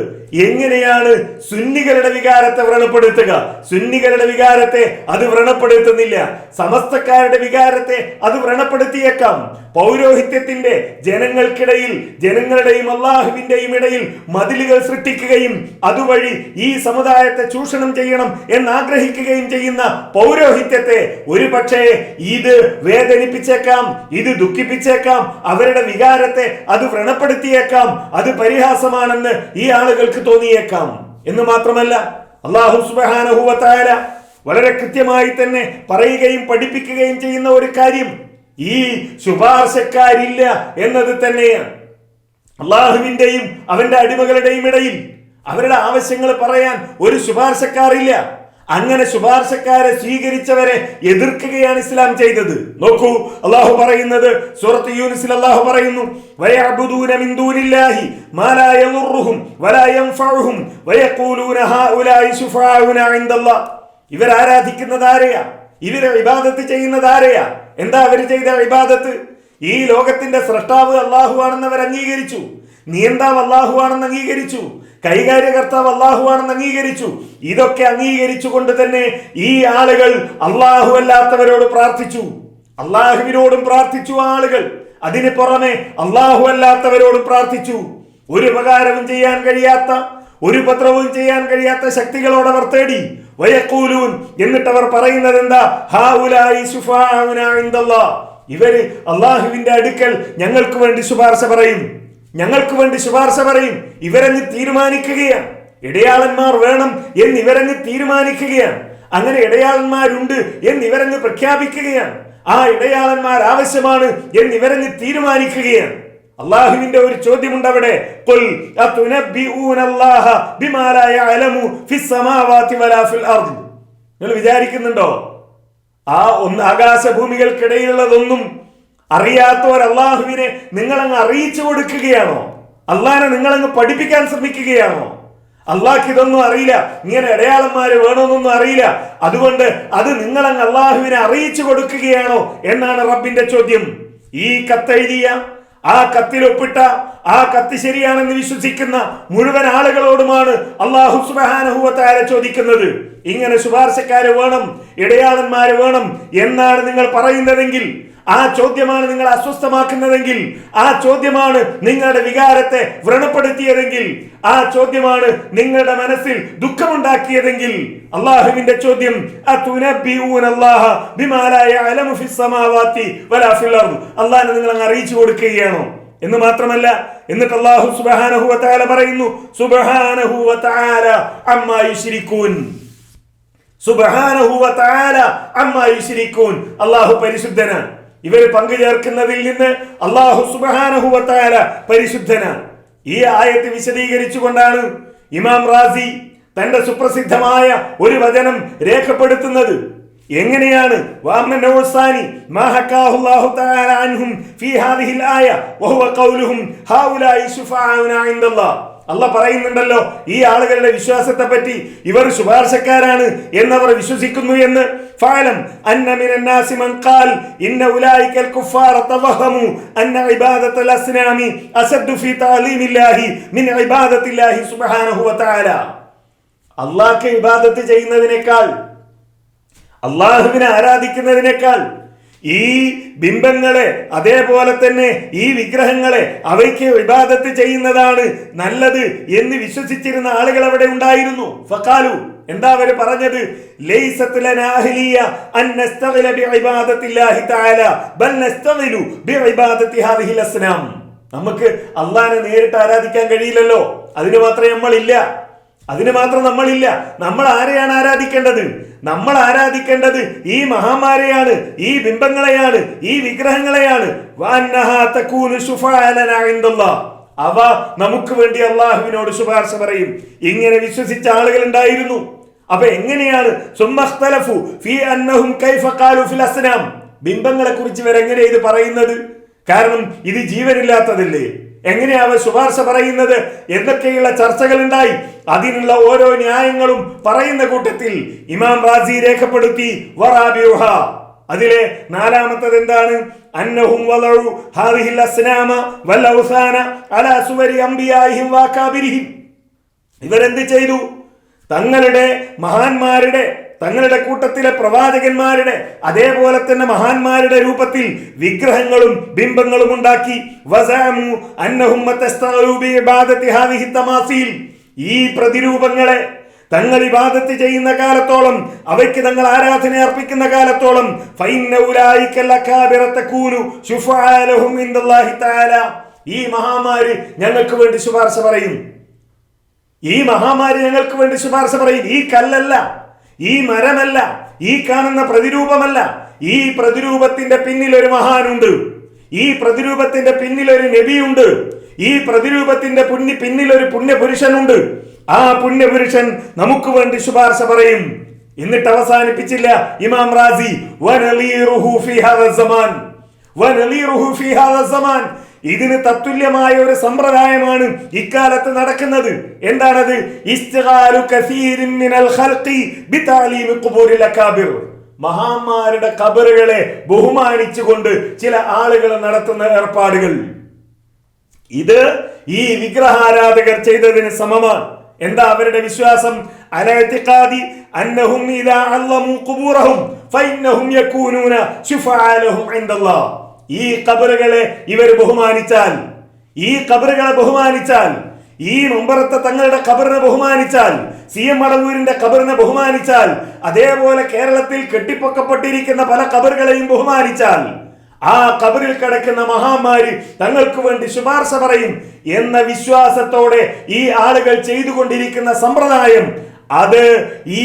എങ്ങനെയാണ് സുന്നികളുടെ വികാരത്തെ വ്രണപ്പെടുത്തുക? സുന്നികളുടെ വികാരത്തെ അത് വ്രണപ്പെടുത്തുന്നില്ല. സമസ്തക്കാരുടെ വികാരത്തെ അത് വ്രണപ്പെടുത്തിയേക്കാം. പൗരോഹിത്യത്തിന്റെ ജനങ്ങൾക്കിടയിൽ, ജനങ്ങളുടെയും അള്ളാഹുവിന്റെയും ഇടയിൽ മതിലുകൾ സൃഷ്ടിക്കുകയും അതുവഴി ഈ സമുദായത്തെ ചൂഷണം ചെയ്യണം എന്നാഗ്രഹിക്കുകയും ചെയ്യുന്ന പൗരോഹിത്യത്തെ ഒരു പക്ഷേ ഇത് വേദനിപ്പിച്ചേക്കാം, ഇത് ദുഃഖിപ്പിച്ചേക്കാം, അവരുടെ വികാരത്തെ അത് വ്രണപ്പെടുത്തിയേക്കാം, അത് പരിഹാസമാണെന്ന് ഈ ആളുകൾക്ക് തോന്നിയേക്കാം. എന്ന് മാത്രമല്ല, അല്ലാഹു സുബ്ഹാനഹു വ തആല വളരെ കൃത്യമായി തന്നെ പറയുകയും പഠിപ്പിക്കുകയും ചെയ്യുന്ന ഒരു കാര്യം ഈ ശുപാർശക്കാരില്ല എന്നത് തന്നെയാണ്. അള്ളാഹുവിന്റെയും അവന്റെ അടിമകളുടെയും ഇടയിൽ അവരുടെ ആവശ്യങ്ങൾ പറയാൻ ഒരു ശുപാർശക്കാരില്ല. അങ്ങനെ ശുപാർശക്കാരെ സ്വീകരിച്ചവരെ എതിർക്കുകയാണ് ഇസ്ലാം ചെയ്തത്. നോക്കൂ, അല്ലാഹു പറയുന്നത് സൂറത്ത് യൂനുസിൽ അല്ലാഹു പറയുന്നു, വയഅബുദൂന മിൻ ദൂനില്ലാഹി മാ ലാ യദുർറുഹും വലാ യൻഫഉഹും വയഖൂലൂന ഹൗലായി ശുഫാഉന ഇൻദല്ലാഹ്. ഇവരാരാധിക്കുന്നത് ആരെയാ? ഇവരെ ഇബാദത്ത് ചെയ്യുന്നത് ആരെയാ? എന്താ അവർ ചെയ്ത ഇബാദത്ത്? ഈ ലോകത്തിന്റെ സൃഷ്ടാവ് അള്ളാഹു ആണെന്ന് അവർ അംഗീകരിച്ചു, നിയന്താവ് അള്ളാഹു ആണെന്ന് അംഗീകരിച്ചു, കൈകാര്യകർത്താവ് അള്ളാഹു ആണെന്ന് അംഗീകരിച്ചു. ഇതൊക്കെ അംഗീകരിച്ചു കൊണ്ട് തന്നെ ഈ ആളുകൾ അള്ളാഹു അല്ലാത്തവരോട് പ്രാർത്ഥിച്ചു, അള്ളാഹുവിനോടും പ്രാർത്ഥിച്ചു ആളുകൾ. അതിന് പുറമെ അള്ളാഹു അല്ലാത്തവരോടും പ്രാർത്ഥിച്ചു. ഒരു ഉപകാരവും ചെയ്യാൻ കഴിയാത്ത, ഒരു ഉപദ്രവവും ചെയ്യാൻ കഴിയാത്ത ശക്തികളോട് അവർ തേടി. വയഖൂലൂൻ, എന്നിട്ട് അവർ പറയുന്നത് എന്താ? ഹൗലായി ശുഫാഉനാ ഇൻദല്ലാഹ്, ഇവര് അള്ളാഹുവിന്റെ അടുക്കൽ ഞങ്ങൾക്ക് വേണ്ടി ശുപാർശ പറയും, ഞങ്ങൾക്ക് വേണ്ടി ശുപാർശ പറയും. ഇവരങ്ങ് തീരുമാനിക്കുകയാണ്, ഇടയാളന്മാർ വേണം എന്നിവരങ്ങ് തീരുമാനിക്കുകയാണ്. അങ്ങനെ ഇടയാളന്മാരുണ്ട് എന്നിവരങ്ങ് പ്രഖ്യാപിക്കുകയാണ്. ആ ഇടയാളന്മാർ ആവശ്യമാണ് എന്നിവരങ്ങ് തീരുമാനിക്കുകയാണ്. അള്ളാഹുവിന്റെ ഒരു ചോദ്യമുണ്ട് അവിടെ. ഖുൽ അതുനബ്ബിഊനല്ലാഹ ബിമാ ലാ യഅലമു ഫിസ് സമാവാതി വലാ ഫിൽ അർദ്. നിങ്ങൾ വിചാരിക്കുന്നുണ്ടോ ആകാശഭൂമികൾക്കിടയിലുള്ളതൊന്നും അറിയാത്തവർ അള്ളാഹുവിനെ നിങ്ങളങ്ങ് അറിയിച്ചു കൊടുക്കുകയാണോ? അള്ളാഹിനെ നിങ്ങളങ്ങ് പഠിപ്പിക്കാൻ ശ്രമിക്കുകയാണോ? അള്ളാഹ്ക്ക് ഇതൊന്നും അറിയില്ല, ഇങ്ങനെ ഇടയാളന്മാര് വേണമെന്നൊന്നും അറിയില്ല, അതുകൊണ്ട് അത് നിങ്ങളങ്ങ് അള്ളാഹുവിനെ അറിയിച്ചു കൊടുക്കുകയാണോ എന്നാണ് റബ്ബിന്റെ ചോദ്യം. ഈ കത്തെഴുതിയ, ആ കത്തിൽ ഒപ്പിട്ട, ആ കത്ത് ശരിയാണെന്ന് വിശ്വസിക്കുന്ന മുഴുവൻ ആളുകളോടുമാണ് അല്ലാഹു സുബ്ഹാനഹു വ തആല ചോദിക്കുന്നത്. ഇങ്ങനെ ശുപാർശക്കാര് വേണം, ഇടയാളന്മാര് വേണം എന്നാണ് നിങ്ങൾ പറയുന്നതെങ്കിൽ, ആ ചോദ്യമാണ് നിങ്ങൾ അസ്വസ്ഥമാക്കുന്നതെങ്കിൽ, ആ ചോദ്യമാണ് നിങ്ങളുടെ വികാരത്തെ വ്രണപ്പെടുത്തിയതെങ്കിൽ, ആ ചോദ്യമാണ് നിങ്ങളുടെ മനസ്സിൽ ദുഃഖമുണ്ടാക്കിയതെങ്കിൽ, അള്ളാഹുവിന്റെ ചോദ്യം അതുനബ്ബിഊനല്ലാഹ ബിമാ ലാ യഅലമു ഫിസ് സമാവാതി വലാ ഫിൽ അർദ്, അല്ലാഹുവിനെ നിങ്ങൾ അങ്ങ് അറിയിച്ചു കൊടുക്കുകയാണോ എന്ന് മാത്രമല്ല, എന്നിട്ട് അല്ലാഹു സുബ്ഹാനഹു വ തആല പറയുന്നു, സുബ്ഹാനഹു വ തആല അമ്മാ യുശ്രികൂൻ. സുബ്ഹാനഹു വ തആല അമ്മാ യുശ്രികൂൻ, അല്ലാഹു പരിശുദ്ധനാണ്. ഇവര് പങ്കുചേർക്കുന്നതിൽ നിന്ന് അല്ലാഹു സുബ്ഹാനഹു വ തആല പരിശുദ്ധനാണ്. ഈ ആയത്ത് വിശദീകരിച്ചുകൊണ്ടാണ് ഇമാം റാസി തന്റെ സുപ്രസിദ്ധമായ ഒരു വചനം രേഖപ്പെടുത്തുന്നത്. എങ്ങനെയാണ്? അള്ളാഹ് പറയുന്നുണ്ടല്ലോ ഈ ആളുകളുടെ വിശ്വാസത്തെ പറ്റി, ഇവർ ശുപാർശക്കാരാണ് എന്നവർ വിശ്വസിക്കുന്നു എന്ന്. ഫഅലം അന്ന മിനൻ നാസി മൻ ഖാൽ ഇന്ന ഉലൈകൽ കുഫാറ തവഹമു അന്ന ഇബാദത്തുൽ അസ്നാമി അസദ്ദു ഫീ തഅലീമില്ലാഹി മിൻ ഇബാദത്തില്ലാഹി സുബ്ഹാനഹു വ തആല. അല്ലാഹുവിനെ ഇബാദത്ത് ചെയ്യുന്നതിനേക്കാൾ, അള്ളാഹുവിനെ ആരാധിക്കുന്നതിനേക്കാൾ ഈ ബിംബങ്ങളെ, അതേപോലെ തന്നെ ഈ വിഗ്രഹങ്ങളെ, അവയ്ക്ക് ഇബാദത്ത് ചെയ്യുന്നതാണ് നല്ലത് എന്ന് വിശ്വസിച്ചിരുന്ന ആളുകൾ അവിടെ ഉണ്ടായിരുന്നു. ഫഖാലു, എന്താ അവര് പറഞ്ഞത്? ലൈസത് ലനാ അഹ്ലിയ അൻ നസ്തഗില ബിഇബാദത്തില്ലാഹി തആല ബൽ നസ്തഗിലു ബിഇബാദത്തി ഹാദിഹിൽ അസ്നാം. നമുക്ക് അള്ളാഹിനെ നേരിട്ട് ആരാധിക്കാൻ കഴിയില്ലല്ലോ, അതിന് മാത്രം നമ്മളില്ല. നമ്മൾ ആരെയാണ് ആരാധിക്കേണ്ടത്? നമ്മൾ ആരാധിക്കേണ്ടത് ഈ മഹാന്മാരെയാണ്, ഈ ബിംബങ്ങളെയാണ്, ഈ വിഗ്രഹങ്ങളെയാണ്. അവ നമുക്ക് വേണ്ടി അള്ളാഹുവിനോട് ശുപാർശ പറയും. ഇങ്ങനെ വിശ്വസിച്ച ആളുകൾ ഉണ്ടായിരുന്നു. അപ്പൊ എങ്ങനെയാണ് ബിംബങ്ങളെ കുറിച്ച് ഇവരെങ്ങനെ ഇത് പറയുന്നത്? കാരണം ഇത് ജീവനില്ലാത്തതല്ലേ, എങ്ങനെയാ അവ ശുപാർശ പറയുന്നത് എന്നൊക്കെയുള്ള ചർച്ചകൾ ഉണ്ടായി. അതിനുള്ള ഓരോ ന്യായങ്ങളും പറയുന്ന കൂട്ടത്തിൽ ഇമാം റാസി രേഖപ്പെടുത്തി വറാബിഉഹ, അതിലെ നാലാമത്തത് എന്താണ്? അന്നഹും വലഉ ഹാദിഹിൽ അസ്നാമ വൽ ഔസാന അലാ സുവരി അംബിയാഇഹിം വഅകാബിരിഹിം. ഇവരെന്ത് ചെയ്തു? തങ്ങളുടെ മഹാന്മാരുടെ, തങ്ങളുടെ കൂട്ടത്തിലെ പ്രവാചകന്മാരുടെ, അതേപോലെ തന്നെ മഹാന്മാരുടെ രൂപത്തിൽ വിഗ്രഹങ്ങളും ബിംബങ്ങളും ഉണ്ടാക്കി. വസഅമു അന്നഹും തസ്തഗലു ബിഇബാദത്തി ഹാദിഹി തമാസീൽ. ഈ പ്രതിരൂപങ്ങളെ തങ്ങൾ ഇബാദത്ത് ചെയ്യുന്ന കാലത്തോളം, അവയ്ക്ക് തങ്ങൾ ആരാധന അർപ്പിക്കുന്ന കാലത്തോളം, ഫഇന്ന ഉലൈകൽ അകാബിറ തകൂനു ശുഫആ ലഹും ഇൻദല്ലാഹി തആല. ഈ മഹാന്മാര് ഞങ്ങൾക്ക് വേണ്ടി ശുപാർശ പറയും. ഈ മഹാന്മാര് ഞങ്ങൾക്ക് വേണ്ടി ശുപാർശ പറയും. ഈ കല്ലല്ല, ഈ മരമല്ല, ഈ കാണുന്ന പ്രതിരൂപമല്ല. ഈ പ്രതിരൂപത്തിന്റെ പിന്നിൽ ഒരു മഹാനുണ്ട്, ഈ പ്രതിരൂപത്തിന്റെ പിന്നിൽ ഒരു നബിയുണ്ട്, ഈ പ്രതിരൂപത്തിന്റെ പിന്നിൽ ഒരു പുണ്യപുരുഷനുണ്ട്. ആ പുണ്യപുരുഷൻ നമുക്ക് വേണ്ടി ശുപാർശ പറയും. എന്നിട്ട് അവസാനിപ്പിച്ചില്ല ഇമാം റാസി, വനലീറുഹു ഫീ ഹാദ സമാൻ. ഇതിന് തത്തുല്യമായ ഒരു സമ്പ്രദായമാണ് ഇക്കാലത്ത് നടക്കുന്നത്. എന്താണത്? ഇസ്തിഗാലു കസീരിൻ മിനൽ ഖൽഖി ബിതഅലീമി ഖുബൂരിൽ അകാബിർ. മഹാന്മാരുടെ ഖബറുകളെ ബഹുമാനിച്ചുകൊണ്ട് ചില ആളുകൾ നടത്തുന്ന ഏർപ്പാടുകൾ, ഇത് ഈ വിഗ്രഹാരാധകർ ചെയ്തതിന് സമമാണ്. എന്താ അവരുടെ വിശ്വാസം? അലഇതിഖാദി അന്നഹും ഇദാ അല്ലമു ഖുബൂറഹും ഫഇന്നഹും യകൂനൂന ശുഫആ ലഹും ഇൻദല്ലാഹ്. ഈ ഖബറുകളെ ഇവർ ബഹുമാനിച്ചാൽ, ഈ ഖബറുകളെ ബഹുമാനിച്ചാൽ, ഈ മുമ്പറത്തെ തങ്ങളുടെ ഖബറിനെ ബഹുമാനിച്ചാൽ, CM മടവൂരിന്റെ ഖബറിനെ ബഹുമാനിച്ചാൽ, അതേപോലെ കേരളത്തിൽ കെട്ടിപ്പൊക്കപ്പെട്ടിരിക്കുന്ന പല ഖബറുകളെയും ബഹുമാനിച്ചാൽ, ആ ഖബറിൽ കിടക്കുന്ന മഹാന്മാര് തങ്ങൾക്ക് വേണ്ടി ശുപാർശ പറയും എന്ന വിശ്വാസത്തോടെ ഈ ആളുകൾ ചെയ്തുകൊണ്ടിരിക്കുന്ന സമ്പ്രദായം, അത് ഈ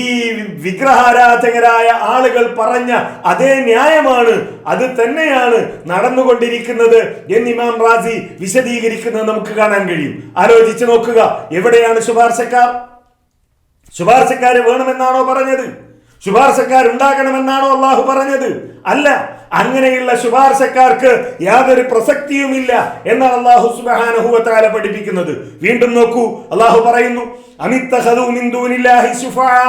വിഗ്രഹാരാധകരായ ആളുകൾ പറഞ്ഞ അതേ ന്യായമാണ്, അത് തന്നെയാണ് നടന്നുകൊണ്ടിരിക്കുന്നത് എന്ന് ഇമാം റാസി വിശദീകരിക്കുന്നത് നമുക്ക് കാണാൻ കഴിയും. ആലോചിച്ച് നോക്കുക, എവിടെയാണ് ശുപാർശക്കാർ? ശുപാർശക്കാര് വേണമെന്നാണോ പറഞ്ഞത്? ശുപാർശക്കാരുണ്ടാകണമെന്നാണോ അള്ളാഹു പറഞ്ഞത്? അല്ല. അങ്ങനെയുള്ള ശുപാർശക്കാർക്ക് യാതൊരു പ്രസക്തിയുമില്ല എന്നാണ് അള്ളാഹു സുബ്ഹാനഹു വ തആല പഠിപ്പിക്കുന്നത്. വീണ്ടും നോക്കൂ, അള്ളാഹു പറയുന്നു, അമിത്തഖദു മിൻ ദൂനില്ലാഹി ശുഫആ.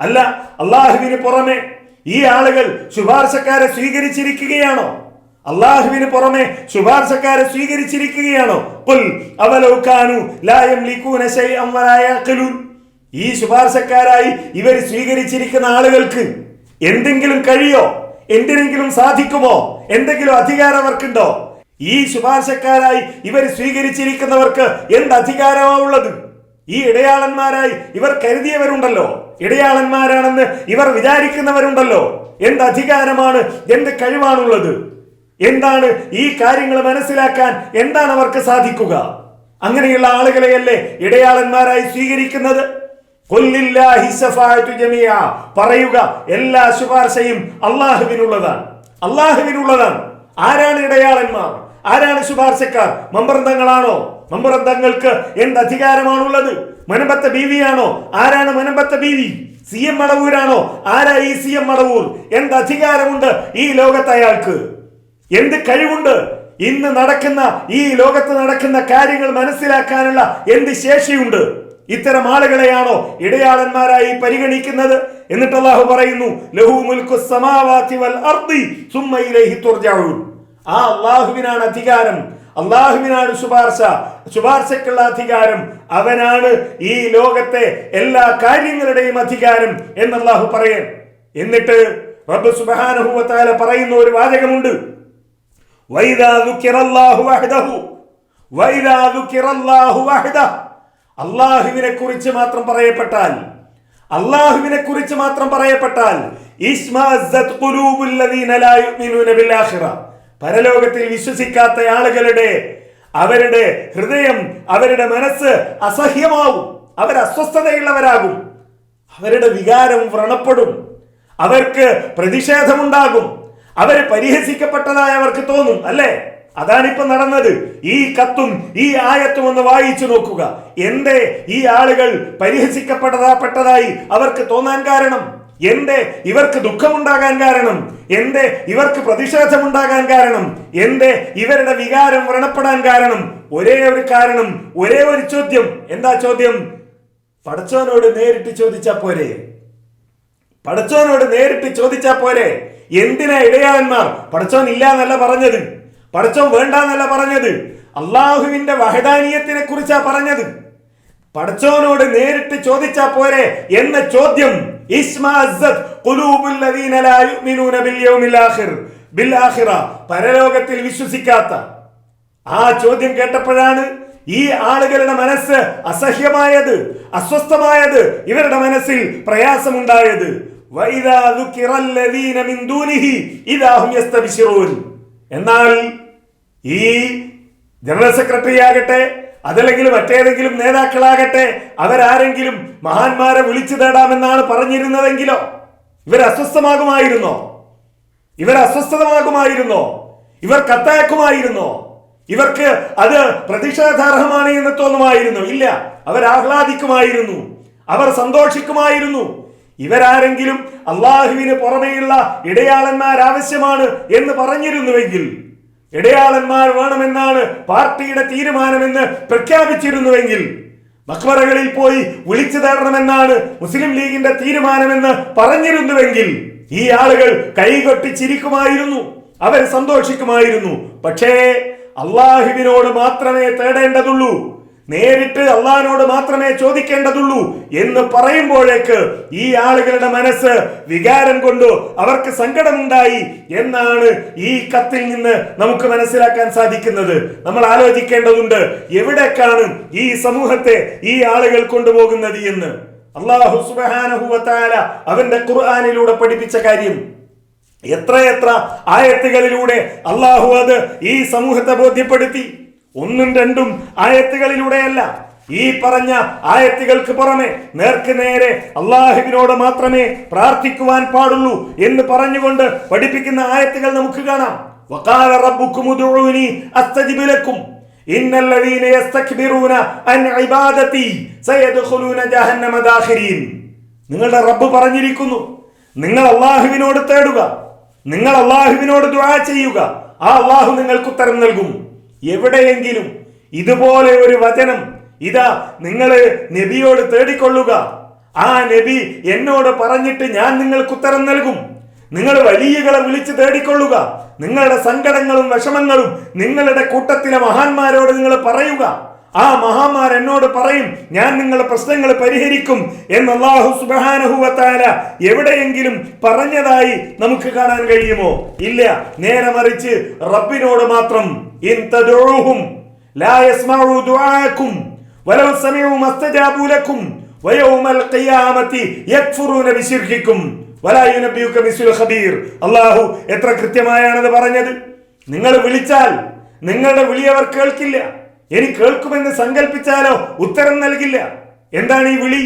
അല്ല, അള്ളാഹുവിന് പുറമെ ഈ ആളുകൾ ശുപാർശക്കാരെ സ്വീകരിച്ചിരിക്കുകയാണോ? അള്ളാഹുവിന് പുറമെ ശുപാർശക്കാരെ സ്വീകരിച്ചിരിക്കുകയാണോ? ഖുൽ അവലൗ കാനൂ ലാ യംലികൂന ശൈഅൻ വലാ യഖിലൂൻ. ഈ ശുപാർശക്കാരായി ഇവർ സ്വീകരിച്ചിരിക്കുന്ന ആളുകൾക്ക് എന്തെങ്കിലും കഴിയോ? എന്തിനെങ്കിലും സാധിക്കുമോ? എന്തെങ്കിലും അധികാരം അവർക്കുണ്ടോ? ഈ ശുപാർശക്കാരായി ഇവർ സ്വീകരിച്ചിരിക്കുന്നവർക്ക് എന്ത് അധികാരമാണുള്ളത്? ഈ ഇടയാളന്മാരായി ഇവർ കരുതിയവരുണ്ടല്ലോ, ഇടയാളന്മാരാണെന്ന് ഇവർ വിചാരിക്കുന്നവരുണ്ടല്ലോ, എന്ത് അധികാരമാണ്, എന്ത് കഴിവാണുള്ളത്? എന്താണ് ഈ കാര്യങ്ങൾ മനസ്സിലാക്കാൻ എന്താണ് അവർക്ക് സാധിക്കുക? അങ്ങനെയുള്ള ആളുകളെയല്ലേ ഇടയാളന്മാരായി സ്വീകരിക്കുന്നത്? പറയുക, എല്ലാ ശുപാർശയും അള്ളാഹുവിനുള്ളതാണ്, അള്ളാഹുവിനുള്ളതാണ്. ആരാണ് ഇടയാളന്മാർ? ആരാണ് ശുപാർശക്കാർ? മമ്പറന്തങ്ങളാണോ? മമ്പറന്തങ്ങൾക്ക് എന്ത് അധികാരമാണുള്ളത്? മനമ്പത്ത ബീവിയാണോ? ആരാണ് മനമ്പത്ത ബീവി? CM മടവൂരാണോ? ആരാ ഈ CM മടവൂർ? എന്ത് അധികാരമുണ്ട് ഈ ലോകത്ത് അയാൾക്ക്? എന്ത് കഴിവുണ്ട്? ഇന്ന് നടക്കുന്ന ഈ ലോകത്ത് നടക്കുന്ന കാര്യങ്ങൾ മനസ്സിലാക്കാനുള്ള എന്ത് ശേഷിയുണ്ട്? ഇത്തരം ആളുകളെയാണോ ഇടയാളന്മാരായി പരിഗണിക്കുന്നത്? എന്നിട്ട് അല്ലാഹു പറയുന്നു, ലഹു മുൽക്കു സമാവാതി വൽ അർദി സുമ്മ ഇലൈഹി തുർജഊൻ. ആ അല്ലാഹുവിനാണ് അധികാരം, അല്ലാഹുവിനാണ് ശുപാർശക്കുള്ള അധികാരം, അവനാണ് ഈ ലോകത്തെ എല്ലാ കാര്യങ്ങളുടെയും അധികാരം എന്ന് അല്ലാഹു പറയാൻ. എന്നിട്ട് റബ്ബ് സുബ്ഹാനഹു വ തആല പറയുന്ന ഒരു വാചകമുണ്ട്, വൈദാ ദുക്കിറല്ലാഹു വഹ്ദഹു വൈദാ ദുക്കിറല്ലാഹു വഹ്ദഹു. അള്ളാഹുവിനെ കുറിച്ച് മാത്രം പറയപ്പെട്ടാൽ, അള്ളാഹുവിനെ കുറിച്ച് മാത്രം പറയപ്പെട്ടാൽ, ഇസ്മഅസ്സത് ഖുലൂബുൽ ലദീന ലാ യുഅ്മിനൂന ബിൽ ആഖിറ. പരലോകത്തിൽ വിശ്വസിക്കാത്ത ആളുകളുടെ അവരുടെ ഹൃദയം, അവരുടെ മനസ്സ് അസഹ്യമാവും, അവർ അസ്വസ്ഥതയുള്ളവരാകും, അവരുടെ വികാരം വ്രണപ്പെടും, അവർക്ക് പ്രതിഷേധമുണ്ടാകും, അവര് പരിഹസിക്കപ്പെട്ടതായി അവർക്ക് തോന്നും. അല്ലേ? അതാണിപ്പോ നടന്നത്. ഈ കത്തും ഈ ആയത്തും ഒന്ന് വായിച്ചു നോക്കുക. എന്തേ ഈ ആളുകൾ പരിഹസിക്കപ്പെട്ടതായി അവർക്ക് തോന്നാൻ കാരണം? എന്തേ ഇവർക്ക് ദുഃഖമുണ്ടാകാൻ കാരണം? എന്തേ ഇവർക്ക് പ്രതിഷേധമുണ്ടാകാൻ കാരണം? എന്തേ ഇവരുടെ വികാരം വ്രണപ്പെടാൻ കാരണം? ഒരേ ഒരു കാരണം, ഒരേ ഒരു ചോദ്യം. എന്താ ചോദ്യം? പടച്ചോനോട് നേരിട്ട് ചോദിച്ചാ പോരെ? പടച്ചോനോട് നേരിട്ട് ചോദിച്ചാ പോരെ? എന്തിനാ ഇടയാളന്മാർ? പടച്ചോൻ ഇല്ല എന്നല്ല പറഞ്ഞത്, പടച്ചോൻ വേണ്ട എന്നല്ല പറഞ്ഞത്, അള്ളാഹുവിന്റെ വഹദാനിയത്തിനെ കുറിച്ചാ പറഞ്ഞത്. പടച്ചോനോട് നേരിട്ട് ചോദിച്ചാ പോരെ എന്ന ചോദ്യം. പരലോകത്തിൽ വിശ്വസിക്കാത്ത ആ ചോദ്യം കേട്ടപ്പോഴാണ് ഈ ആളുകളുടെ മനസ്സ് അസഹ്യമായത്, അസ്വസ്ഥമായത്, ഇവരുടെ മനസ്സിൽ പ്രയാസമുണ്ടായത്. എന്നാൽ ഈ ജനറൽ സെക്രട്ടറി ആകട്ടെ, അതല്ലെങ്കിൽ മറ്റേതെങ്കിലും നേതാക്കളാകട്ടെ, അവരാരെങ്കിലും മഹാന്മാരെ വിളിച്ചു തേടാമെന്നാണ് പറഞ്ഞിരുന്നതെങ്കിലോ ഇവർ അസ്വസ്ഥമാകുമായിരുന്നോ? ഇവർ അസ്വസ്ഥമാകുമായിരുന്നോ? ഇവർ കത്തയക്കുമായിരുന്നോ? ഇവർക്ക് അത് പ്രതിഷേധാർഹമാണ് എന്ന് തോന്നുമായിരുന്നു? ഇല്ല, അവർ ആഹ്ലാദിക്കുമായിരുന്നു, അവർ സന്തോഷിക്കുമായിരുന്നു. ഇവരാരെങ്കിലും അള്ളാഹുവിന് പുറമെയുള്ള ഇടയാളന്മാർ ആവശ്യമാണ് എന്ന് പറഞ്ഞിരുന്നുവെങ്കിൽ ഇടയാളന്മാർ വേണമെന്നാണ് പാർട്ടിയുടെ തീരുമാനമെന്ന് പ്രഖ്യാപിച്ചിരുന്നുവെങ്കിൽ, മഖ്ബറകളിൽ പോയി വിളിച്ചു തേടണമെന്നാണ് മുസ്ലിം ലീഗിന്റെ തീരുമാനമെന്ന് പറഞ്ഞിരുന്നുവെങ്കിൽ, ഈ ആളുകൾ കൈകൊട്ടി ചിരിക്കുമായിരുന്നു, അവർ സന്തോഷിക്കുമായിരുന്നു. പക്ഷേ അള്ളാഹുവിനോട് മാത്രമേ തേടേണ്ടതുള്ളൂ, നേരിട്ട് അള്ളാഹിനോട് മാത്രമേ ചോദിക്കേണ്ടതുള്ളൂ എന്ന് പറയുമ്പോഴേക്ക് ഈ ആളുകളുടെ മനസ്സ് വികാരം കൊണ്ടു അവർക്ക് സങ്കടമുണ്ടായി എന്നാണ് ഈ കത്തിൽ നിന്ന് നമുക്ക് മനസ്സിലാക്കാൻ സാധിക്കുന്നത്. നമ്മൾ ആലോചിക്കേണ്ടതുണ്ട്, എവിടേക്കാണ് ഈ സമൂഹത്തെ ഈ ആളുകൾ കൊണ്ടുപോകുന്നത് എന്ന്. അല്ലാഹു സുബ്ഹാനഹു വ തആല അവന്റെ ഖുർആനിലൂടെ പഠിപ്പിച്ച കാര്യം എത്രയെത്ര ആയത്തുകളിലൂടെ അള്ളാഹു അത് ഈ സമൂഹത്തെ ബോധ്യപ്പെടുത്തി. ഒന്നും രണ്ടും ആയത്തുകളിലൂടെയല്ല, ഈ പറഞ്ഞ ആയത്തുകൾക്ക് പുറമെ നേർക്ക് നേരെ അള്ളാഹുവിനോട് മാത്രമേ പ്രാർത്ഥിക്കുവാൻ പാടുള്ളൂ എന്ന് പറഞ്ഞുകൊണ്ട് പഠിപ്പിക്കുന്ന ആയത്തുകൾ നമുക്ക് കാണാം. വഖാല റബ്ബുക്കും ഉദ്ഉനി അസ്തജിബ് ലക്കും ഇന്നല്ലദീന യസ്തക്ബിറൂന അൻ ഇബാദതി സയദ്ഖുലൂന ജഹന്നമ ദാഖിരീൻ. നിങ്ങളുടെ റബ്ബ് പറഞ്ഞിരിക്കുന്നു, നിങ്ങൾ അള്ളാഹുവിനോട് തേടുക, നിങ്ങൾ അള്ളാഹുവിനോട് ദുആ ചെയ്യുക, ആ അള്ളാഹു നിങ്ങൾക്ക് ഉത്തരം നൽകും. എവിടെയെങ്കിലും ഇതുപോലെ ഒരു വചനം, ഇതാ നിങ്ങൾ നബിയോട് തേടിക്കൊള്ളുക, ആ നബി എന്നോട് പറഞ്ഞിട്ട് ഞാൻ നിങ്ങൾക്ക് ഉത്തരം നൽകും, നിങ്ങൾ വലിയകളെ വിളിച്ച് തേടിക്കൊള്ളുക, നിങ്ങളുടെ സങ്കടങ്ങളും വിഷമങ്ങളും നിങ്ങളുടെ കൂട്ടത്തിലെ മഹാന്മാരോട് നിങ്ങൾ പറയുക, ആ മഹാന്മാർ എന്നോട് പറയും, ഞാൻ നിങ്ങളുടെ പ്രശ്നങ്ങൾ പരിഹരിക്കും എന്ന് അല്ലാഹു സുബ്ഹാനഹു വ തആല എവിടെയെങ്കിലും പറഞ്ഞതായി നമുക്ക് കാണാൻ കഴിയുമോ? ഇല്ല. നേരെ മറിച്ച് റബ്ബിനോട് മാത്രം ഇൻ തദഊഹും ലാ യസ്മഉ ദുആഅക്കും വലൗ സമിഉ മസ്തജാബു ലക്കും വയൗമൽ ഖിയാമത്തി യക്ഫുറൂന ബിശിർകിക്കും വലാ യുനബ്ബിയുക മിസ്ലുൽ ഖബീർ. അല്ലാഹു എത്ര കൃത്യമായാണത് പറഞ്ഞത്. നിങ്ങൾ വിളിച്ചാൽ നിങ്ങളുടെ വിളി അവർ കേൾക്കില്ല, ഇനി കേൾക്കുമെന്ന് സങ്കല്പിച്ചാലോ ഉത്തരം നൽകില്ല. എന്താണ് ഈ വിളി?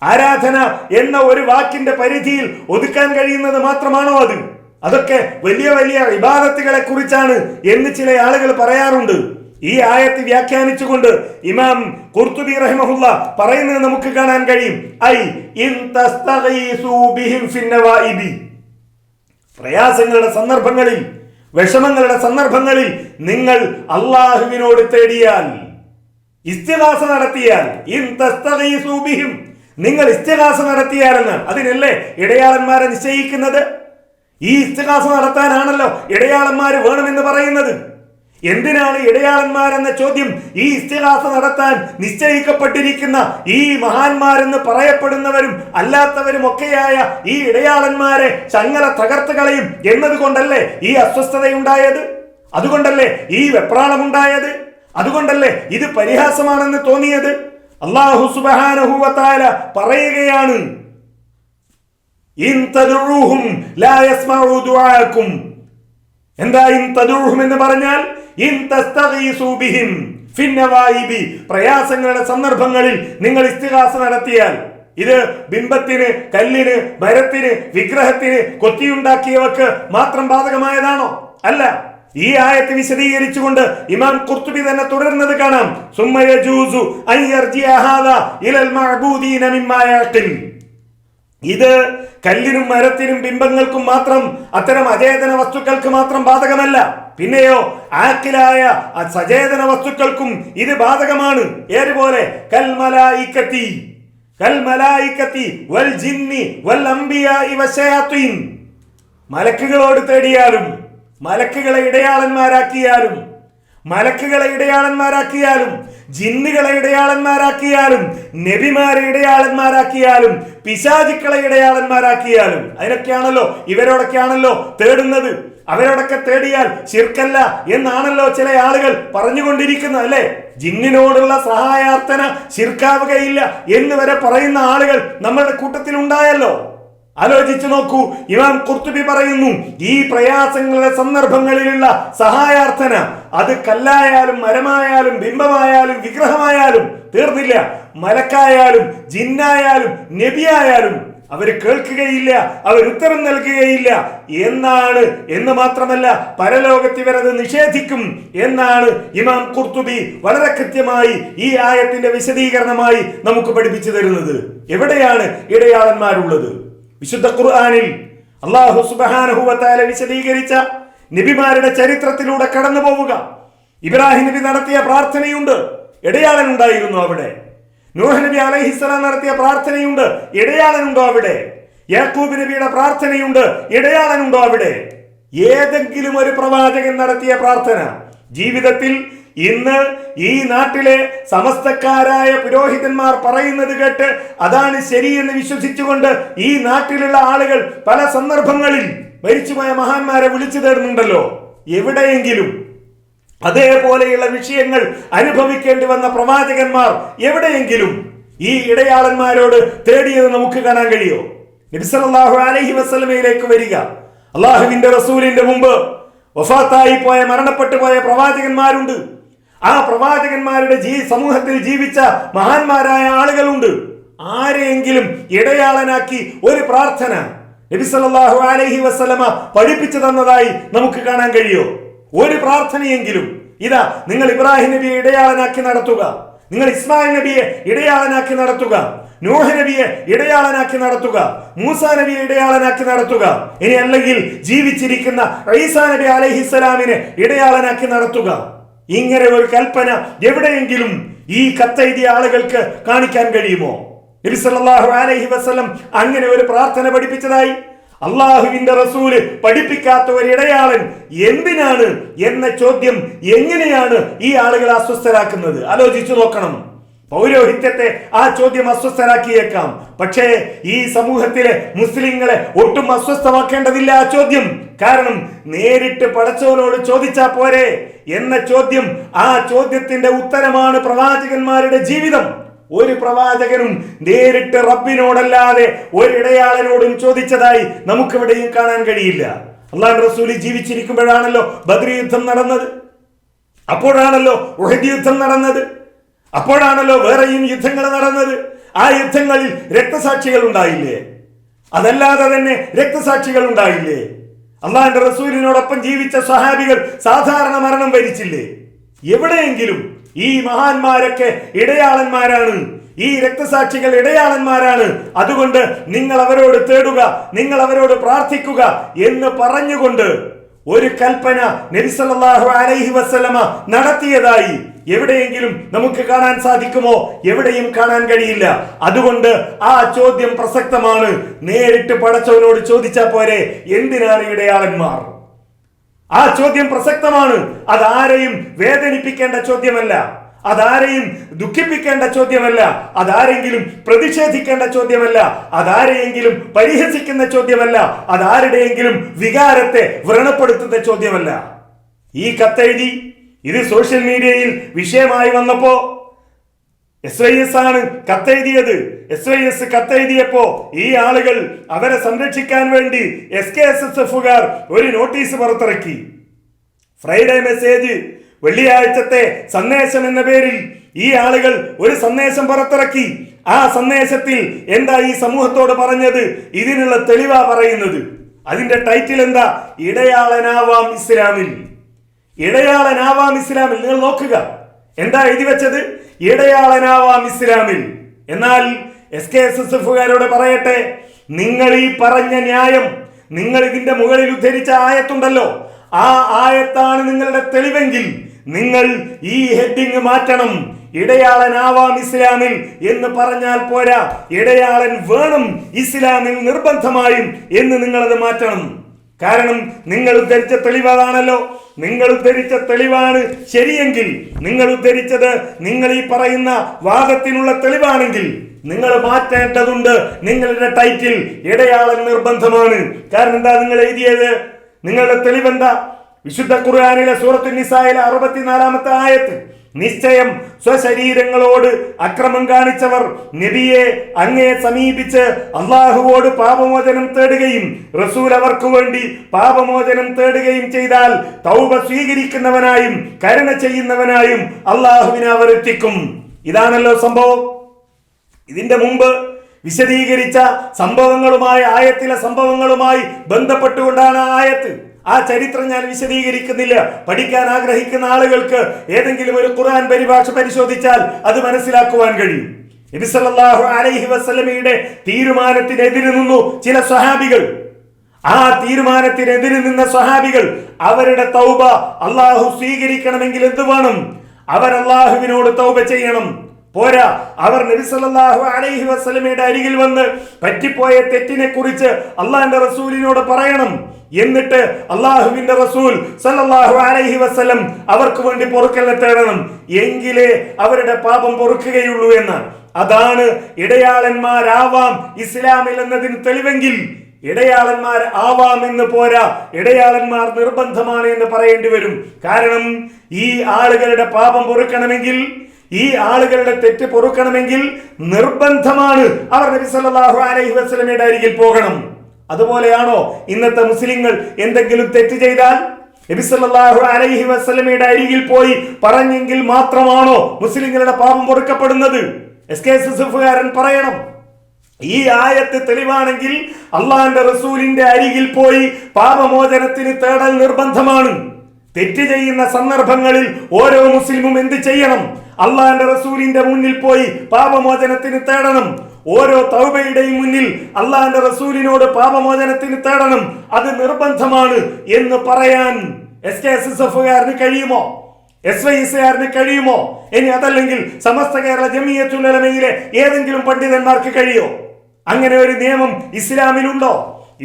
ആരാധന എന്ന ഒരു വാക്കിന്റെ പരിധിയിൽ ഒതുക്കാൻ കഴിയുന്നത് മാത്രമാണോ അത്? അതൊക്കെ വലിയ വലിയ ഇബാദത്തുകളെ കുറിച്ചാണ് എന്ന് ചില ആളുകൾ പറയാറുണ്ട്. ഈ ആയത്ത് വ്യാഖ്യാനിച്ചുകൊണ്ട് ഇമാം ഖുർതുബി റഹിമഹുല്ല പറയുന്നത് നമുക്ക് കാണാൻ കഴിയും. ഐ ഇൻ തസ്തഗീസു ബിഹിം ഫിന്നവാഇബി, പ്രയാസങ്ങളുടെ സന്ദർഭങ്ങളിൽ, വിഷമങ്ങളുടെ സന്ദർഭങ്ങളിൽ നിങ്ങൾ അള്ളാഹുവിനോട് തേടിയാൽ, ഇസ്തിഗാസ നടത്തിയാൽ, ഇൻ തസ്തഗീസു ബിഹിം, നിങ്ങൾ ഇസ്തിഗാസ നടത്തിയാലെന്ന്. അതിനല്ലേ ഇടയാളന്മാരെ നിശ്ചയിക്കുന്നത്? ഈ ഇസ്തിഗാസ നടത്താനാണല്ലോ ഇടയാളന്മാർ വേണമെന്ന് പറയുന്നത്. എന്തിനാണ് ഇടയാളന്മാരെന്ന ചോദ്യം ഈ ഇസ്തിഗാസ നടത്താൻ നിശ്ചയിക്കപ്പെട്ടിരിക്കുന്ന ഈ മഹാന്മാരെന്ന് പറയപ്പെടുന്നവരും അല്ലാത്തവരും ഒക്കെയായ ഈ ഇടയാളന്മാരെ ചങ്ങല തകർത്ത് കളയും എന്നതുകൊണ്ടല്ലേ ഈ അസ്വസ്ഥതയുണ്ടായത്? അതുകൊണ്ടല്ലേ ഈ വെപ്രാളമുണ്ടായത്? അതുകൊണ്ടല്ലേ ഇത് പരിഹാസമാണെന്ന് തോന്നിയത്? അല്ലാഹു സുബ്ഹാനഹു വ തആല പറയുകയാണ്, ഇൻ തദഊഹും ലാ യസ്മഉ ദുആഅക്കും. എന്താ ഇൻ തദഊഹും എന്ന് പറഞ്ഞാൽ? ഇൻ തസ്തഗീസു ബിഹിം ഫിന്നവായിബി, പ്രയാസങ്ങളുടെ സന്ദർഭങ്ങളിൽ നിങ്ങൾ ഇസ്തിഗാസ നടത്തിയാൽ. ഇത് ബിംബത്തിന്, കല്ലിന്, മരത്തിന്, വിഗ്രഹത്തിന് കൊത്തിയുണ്ടാക്കിയവർക്ക് മാത്രം ബാധകമായതാണോ? അല്ല. ഈ ആയത്ത് വിശദീകരിച്ചുകൊണ്ട് ഇമാം ഖുർതുബി തന്നെ തുടരുന്നത് കാണാം. സുമ്മ യജൂസു അൻ യർജിഅ ഹാദാ ഇലൽ മഅബൂദീന മിമ്മാ യഖിൽ. ഇത് കല്ലിനും മരത്തിനും ബിംബങ്ങൾക്കും മാത്രം, അത്തരം അചേതന വസ്തുക്കൾക്ക് മാത്രം ബാധകമല്ല. പിന്നെയോ ആഖിലായ സചേതന വസ്തുക്കൾക്കും ഇത് ബാധകമാണ്. ഏതുപോലെ? കൽ മലായികത്തി വൽ ജിന്നി വൽ അംബിയാഇ വശയാത്തീൻ. മലക്കുകളോട് തേടിയാലും, മലക്കുകളെ ഇടയാളന്മാരാക്കിയാലും, മലക്കുകളെ ഇടയാളന്മാരാക്കിയാലും, ജിന്നുകളെ ഇടയാളന്മാരാക്കിയാലും, നബിമാരെ ഇടയാളന്മാരാക്കിയാലും, പിശാചുക്കളെ ഇടയാളന്മാരാക്കിയാലും, അതിനൊക്കെയാണല്ലോ, ഇവരോടൊക്കെയാണല്ലോ തേടുന്നത്. അവരോടൊക്കെ തേടിയാൽ ശിർക്കല്ല എന്നാണല്ലോ ചില ആളുകൾ പറഞ്ഞുകൊണ്ടിരിക്കുന്നത്, അല്ലെ? ജിന്നിനോടുള്ള സഹായാർത്ഥന ശിർക്കാവുകയില്ല എന്ന് വരെ പറയുന്ന ആളുകൾ നമ്മുടെ കൂട്ടത്തിൽ ഉണ്ടായല്ലോ. ആലോചിച്ചു നോക്കൂ. ഇമാം ഖുർതുബി പറയുന്നു, ഈ പ്രയാസങ്ങളുടെ സന്ദർഭങ്ങളിലുള്ള സഹായാർത്ഥന അത് കല്ലായാലും മരമായാലും ബിംബമായാലും വിഗ്രഹമായാലും തീർന്നില്ല, മലക്കായാലും ജിന്നായാലും നബിയായാലും അവർ കേൾക്കുകയില്ല, അവർ ഉത്തരം നൽകുകയില്ല എന്നാണ്. എന്ന് മാത്രമല്ല, പരലോകത്ത് ഇവരത് നിഷേധിക്കും എന്നാണ് ഇമാം ഖുർതുബി വളരെ കൃത്യമായി ഈ ആയത്തിന്റെ വിശദീകരണമായി നമുക്ക് പഠിപ്പിച്ചു തരുന്നത്. എവിടെയാണ് ഇടയാളന്മാരുള്ളത്? വിശുദ്ധ ഖുർആനിൽ അല്ലാഹു സുബ്ഹാനഹു വ തആല വിശദീകരിച്ച നബിമാരുടെ ചരിത്രത്തിലൂടെ കടന്നു പോവുക. ഇബ്രാഹിം നബി നടത്തിയ പ്രാർത്ഥനയുണ്ട്, ഇടയാളൻ ഉണ്ടായിരുന്നു അവിടെ. നൂഹ് നബി അലൈഹിസ്സലാം നടത്തിയ പ്രാർത്ഥനയുണ്ട്, ഇടയാളനുണ്ടോ അവിടെ? യാക്കൂബ് നബിയുടെ പ്രാർത്ഥനയുണ്ട്, ഇടയാളനുണ്ടോ അവിടെ? ഏതെങ്കിലും ഒരു പ്രവാചകൻ നടത്തിയ പ്രാർത്ഥന ജീവിതത്തിൽ ഇന്ന് ഈ നാട്ടിലെ സമസ്തക്കാരായ പുരോഹിതന്മാർ പറയുന്നത് കേട്ട് അതാണ് ശരിയെന്ന് വിശ്വസിച്ചുകൊണ്ട് ഈ നാട്ടിലുള്ള ആളുകൾ പല സന്ദർഭങ്ങളിൽ മരിച്ചുപോയ മഹാന്മാരെ വിളിച്ചു തേടുന്നുണ്ടല്ലോ. എവിടെയെങ്കിലും അതേപോലെയുള്ള വിഷയങ്ങൾ അനുഭവിക്കേണ്ടി വന്ന പ്രവാചകന്മാർ എവിടെയെങ്കിലും ഈ ഇടയാളന്മാരോട് തേടിയത് നമുക്ക് കാണാൻ കഴിയോ? നബി സല്ലല്ലാഹു അലൈഹി വസല്ലമയിലേക്ക് വരിക. അള്ളാഹുവിന്റെ റസൂലിന്റെ മുമ്പ് വഫാത്തായി പോയ മരണപ്പെട്ടു പോയ പ്രവാചകന്മാരുണ്ട്. ആ പ്രവാചകന്മാരുടെ സമൂഹത്തിൽ ജീവിച്ച മഹാന്മാരായ ആളുകളുണ്ട്. ആരെയെങ്കിലും ഇടയാളനാക്കി ഒരു പ്രാർത്ഥന നബി സല്ലല്ലാഹു അലൈഹി വസല്ലമ പഠിപ്പിച്ചു തന്നതായി നമുക്ക് കാണാൻ കഴിയോ? ഒരു പ്രാർത്ഥനയെങ്കിലും. ഇതാ, നിങ്ങൾ ഇബ്രാഹിം നബിയെ ഇടയാളനാക്കി നടത്തുക, നിങ്ങൾ ഇസ്മായിൽ നബിയെ ഇടയാളനാക്കി നടത്തുക, നൂഹ് നബിയെ ഇടയാളനാക്കി നടത്തുക, മൂസാ നബിയെ ഇടയാളനാക്കി നടത്തുക, ഇനി അല്ലെങ്കിൽ ജീവിച്ചിരിക്കുന്ന ഈസാ നബി അലൈഹിസ്സലാമിനെ ഇടയാളനാക്കി നടത്തുക. ഇങ്ങനെ ഒരു കൽപ്പന എവിടെയെങ്കിലും ഈ കത്തെഴുതിയ ആളുകൾക്ക് കാണിക്കാൻ കഴിയുമോ? നബി സല്ലല്ലാഹു അലൈഹി വസല്ലം അങ്ങനെ ഒരു പ്രാർത്ഥന പഠിപ്പിച്ചതായി അള്ളാഹുവിന്റെ റസൂല് പഠിപ്പിക്കാത്ത ഒരു ഇടയാളൻ എന്തിനാണ് എന്ന ചോദ്യം എങ്ങനെയാണ് ഈ ആളുകൾ അസ്വസ്ഥരാക്കുന്നത്? ആലോചിച്ചു നോക്കണം. പൗരോഹിത്യത്തെ ആ ചോദ്യം അസ്വസ്ഥരാക്കിയേക്കാം. പക്ഷേ ഈ സമൂഹത്തിലെ മുസ്ലിങ്ങളെ ഒട്ടും അസ്വസ്ഥമാക്കേണ്ടതില്ല ആ ചോദ്യം. കാരണം നേരിട്ട് പടച്ചവനോട് ചോദിച്ചാ പോരെ എന്ന ചോദ്യം, ആ ചോദ്യത്തിന്റെ ഉത്തരമാണ് പ്രവാചകന്മാരുടെ ജീവിതം. ഒരു പ്രവാചകനും നേരിട്ട് റബ്ബിനോടല്ലാതെ ഒരിടയാളനോടും ചോദിച്ചതായി നമുക്കിവിടെയും കാണാൻ കഴിയില്ല. അള്ളാഹു റസൂൽ ജീവിച്ചിരിക്കുമ്പോഴാണല്ലോ ബദ്ർ യുദ്ധം നടന്നത്, അപ്പോഴാണല്ലോ ഉഹദ് യുദ്ധം നടന്നത്, അപ്പോഴാണല്ലോ വേറെയും യുദ്ധങ്ങൾ നടന്നത്. ആ യുദ്ധങ്ങളിൽ രക്തസാക്ഷികൾ ഉണ്ടായില്ലേ? അതല്ലാതെ തന്നെ രക്തസാക്ഷികൾ ഉണ്ടായില്ലേ? അള്ളാഹുവിന്റെ റസൂലിനോടൊപ്പം ജീവിച്ച സ്വഹാബികൾ സാധാരണ മരണം വരിച്ചില്ലേ? എവിടെയെങ്കിലും ഈ മഹാന്മാരൊക്കെ ഇടയാളന്മാരാണ്, ഈ രക്തസാക്ഷികൾ ഇടയാളന്മാരാണ്, അതുകൊണ്ട് നിങ്ങൾ അവരോട് തേടുക, നിങ്ങൾ അവരോട് പ്രാർത്ഥിക്കുക എന്ന് പറഞ്ഞുകൊണ്ട് ഒരു കൽപ്പന നബി സല്ലല്ലാഹു അലൈഹി വസല്ലമ നടത്തിയതായി എവിടെയെങ്കിലും നമുക്ക് കാണാൻ സാധിക്കുമോ? എവിടെയും കാണാൻ കഴിയില്ല. അതുകൊണ്ട് ആ ചോദ്യം പ്രസക്തമാണ്. നേരിട്ട് പടച്ചവനോട് ചോദിച്ചാൽ പോരെ എന്തിനാണ് ഇടയാളന്മാർ? ആ ചോദ്യം പ്രസക്തമാണ്. അതാരെയും വേദനിപ്പിക്കേണ്ട ചോദ്യമല്ല, അതാരെയും ദുഃഖിപ്പിക്കേണ്ട ചോദ്യമല്ല, അതാരെങ്കിലും പ്രതിഷേധിക്കേണ്ട ചോദ്യമല്ല, അതാരെയെങ്കിലും പരിഹസിക്കുന്ന ചോദ്യമല്ല, അതാരുടെയെങ്കിലും വികാരത്തെ വ്രണപ്പെടുത്തുന്ന ചോദ്യമല്ല. ഈ കത്തെഴുതി ഇത് സോഷ്യൽ മീഡിയയിൽ വിഷയമായി വന്നപ്പോ SYS ആണ് കത്തെഴുതിയത്. SYS കത്തെഴുതിയപ്പോ ഈ ആളുകൾ അവരെ സംരക്ഷിക്കാൻ വേണ്ടി SKSSFുകാർ ഒരു നോട്ടീസ് പുറത്തിറക്കി. ഫ്രൈഡേ മെസ്സേജ്, വെള്ളിയാഴ്ചത്തെ സന്ദേശം എന്ന പേരിൽ ഈ ആളുകൾ ഒരു സന്ദേശം പുറത്തിറക്കി. ആ സന്ദേശത്തിൽ എന്താ ഈ സമൂഹത്തോട് പറഞ്ഞത്? ഇതിനുള്ള തെളിവാ പറയുന്നത്. അതിന്റെ ടൈറ്റിൽ എന്താ? ഇടയാളനാവാം ഇസ്ലാമിൽ. ഇടയാളനാവാം ഇസ്ലാമിൽ. നിങ്ങൾ നോക്കുക, എന്താ എഴുതി വെച്ചത്? ഇടയാളനാവാം ഇസ്ലാമിൽ. എന്നാൽ SKSSFുകാരോട് പറയട്ടെ, നിങ്ങൾ ഈ പറഞ്ഞ ന്യായം, നിങ്ങൾ ഇതിന്റെ മുകളിൽ ഉദ്ധരിച്ച ആയത്തുണ്ടല്ലോ, ആ ആയത്താണ് നിങ്ങളുടെ തെളിവെങ്കിൽ നിങ്ങൾ ഈ ഹെഡിങ് മാറ്റണം. ഇടയാളനാവാം ഇസ്ലാമിൽ എന്ന് പറഞ്ഞാൽ പോരാ, ഇടയാളൻ വേണം ഇസ്ലാമിൽ നിർബന്ധമായും എന്ന് നിങ്ങളത് മാറ്റണം. കാരണം നിങ്ങൾ ഉദ്ധരിച്ച തെളിവാണല്ലോ. നിങ്ങൾ ഉദ്ധരിച്ച തെളിവാണ് ശരിയെങ്കിൽ, നിങ്ങൾ ഉദ്ധരിച്ചത് നിങ്ങൾ ഈ പറയുന്ന വാദത്തിനുള്ള തെളിവാണെങ്കിൽ നിങ്ങൾ മാറ്റേണ്ടതുണ്ട്. നിങ്ങളുടെ ടൈറ്റിൽ ഇടയാളൻ നിർബന്ധമാണ്. കാരണം എന്താ നിങ്ങൾ എഴുതിയത്? നിങ്ങളുടെ തെളിവെന്താ? വിശുദ്ധ ഖുർആനിലെ സൂറത്തു നിസായിലെ 64-ാമത്തെ ആയത്ത്, നിശ്ചയം സ്വശരീരങ്ങളോട് അക്രമം കാണിച്ചവർ നബിയെ അങ്ങേ സമീപിച്ച് അള്ളാഹുവോട് പാപമോചനം തേടുകയും റസൂൽ അവർക്ക് വേണ്ടി പാപമോചനം തേടുകയും ചെയ്താൽ തൗബ സ്വീകരിക്കുന്നവനായും കരുണ ചെയ്യുന്നവനായും അള്ളാഹുവിനെ അവർ എത്തിക്കും. ഇതാണല്ലോ സംഭവം. ഇതിന്റെ മുമ്പ് വിശദീകരിച്ച സംഭവങ്ങളുമായി, ആയത്തിലെ സംഭവങ്ങളുമായി ബന്ധപ്പെട്ടുകൊണ്ടാണ് ആയത്ത്. ആ ചരിത്രം ഞാൻ വിശദീകരിക്കുന്നില്ല. പഠിക്കാൻ ആഗ്രഹിക്കുന്ന ആളുകൾക്ക് ഏതെങ്കിലും ഒരു ഖുർആൻ പരിഭാഷ പരിശോധിച്ചാൽ അത് മനസ്സിലാക്കുവാൻ കഴിയും. നബി സല്ലല്ലാഹു അലൈഹി വസല്ലമയുടെ തീരുമാനത്തിനെതിരെ നിന്നു ചില സ്വഹാബികൾ. ആ തീരുമാനത്തിനെതിരെ നിന്ന സ്വഹാബികൾ അവരുടെ തൗബ അള്ളാഹു സ്വീകരിക്കണമെങ്കിൽ എന്ത് വേണം? അവർ അള്ളാഹുവിനോട് തൗബ ചെയ്യണം. പോരാ, അവർ നബി സല്ലല്ലാഹു അലൈഹി വസല്ലമയുടെ അരികിൽ വന്ന് പറ്റിപ്പോയ തെറ്റിനെ കുറിച്ച് അള്ളാഹിന്റെ റസൂലിനോട് പറയണം. എന്നിട്ട് അള്ളാഹുവിന്റെ റസൂൽ സല്ലല്ലാഹു അലൈഹി വസല്ലം അവർക്ക് വേണ്ടി പൊറുക്കലിനെ തേടണം. എങ്കിലേ അവരുടെ പാപം പൊറുക്കുകയുള്ളൂ എന്ന്. അതാണ് ഇടയാളന്മാരാവാം ഇസ്ലാമിൽ എന്നതിന് തെളിവെങ്കിൽ ഇടയാളന്മാർ ആവാം എന്ന് പോരാ, ഇടയാളന്മാർ നിർബന്ധമാണ് എന്ന് പറയേണ്ടി വരും. കാരണം ഈ ആളുകളുടെ പാപം പൊറുക്കണമെങ്കിൽ, ഈ ആളുകളുടെ തെറ്റ് പൊറുക്കണമെങ്കിൽ നിർബന്ധമാണ് അവർ നബി സല്ലല്ലാഹു അലൈഹി വസല്ലമയുടെ അരികിൽ പോകണം. അതുപോലെയാണോ ഇന്നത്തെ മുസ്ലിങ്ങൾ എന്തെങ്കിലും തെറ്റ് ചെയ്താൽ നബി സല്ലല്ലാഹു അലൈഹി വസല്ലമയുടെ അരികിൽ പോയി പറഞ്ഞെങ്കിൽ മാത്രമാണോ മുസ്ലിങ്ങളുടെ പാപം പൊറുക്കപ്പെടുന്നത്? SKSSFകാരൻ പറയണം, ഈ ആയത്ത് തെളിവാണെങ്കിൽ അള്ളാഹിന്റെ റസൂലിന്റെ അരികിൽ പോയി പാപമോചനത്തിന് തേടൽ നിർബന്ധമാണ്. തെറ്റ് ചെയ്യുന്ന സന്ദർഭങ്ങളിൽ ഓരോ മുസ്ലിമും എന്ത് ചെയ്യണം? അള്ളാഹിന്റെ റസൂലിന്റെ മുന്നിൽ പോയി പാപമോചനത്തിന് തേടണം. ഓരോ തൗബയുടെയും മുന്നിൽ അള്ളാഹിന്റെ റസൂലിനോട് പാപമോചനത്തിന് തേടണം. അത് നിർബന്ധമാണ് എന്ന് പറയാൻ SKSSFകാരന് കഴിയുമോ? SYSകാരന് കഴിയുമോ? ഇനി അതല്ലെങ്കിൽ സമസ്ത കേരള ജമിയത്തുൽ ഉലമയിലെ ഏതെങ്കിലും പണ്ഡിതന്മാർക്ക് കഴിയോ? അങ്ങനെ ഒരു നിയമം ഇസ്ലാമിലുണ്ടോ?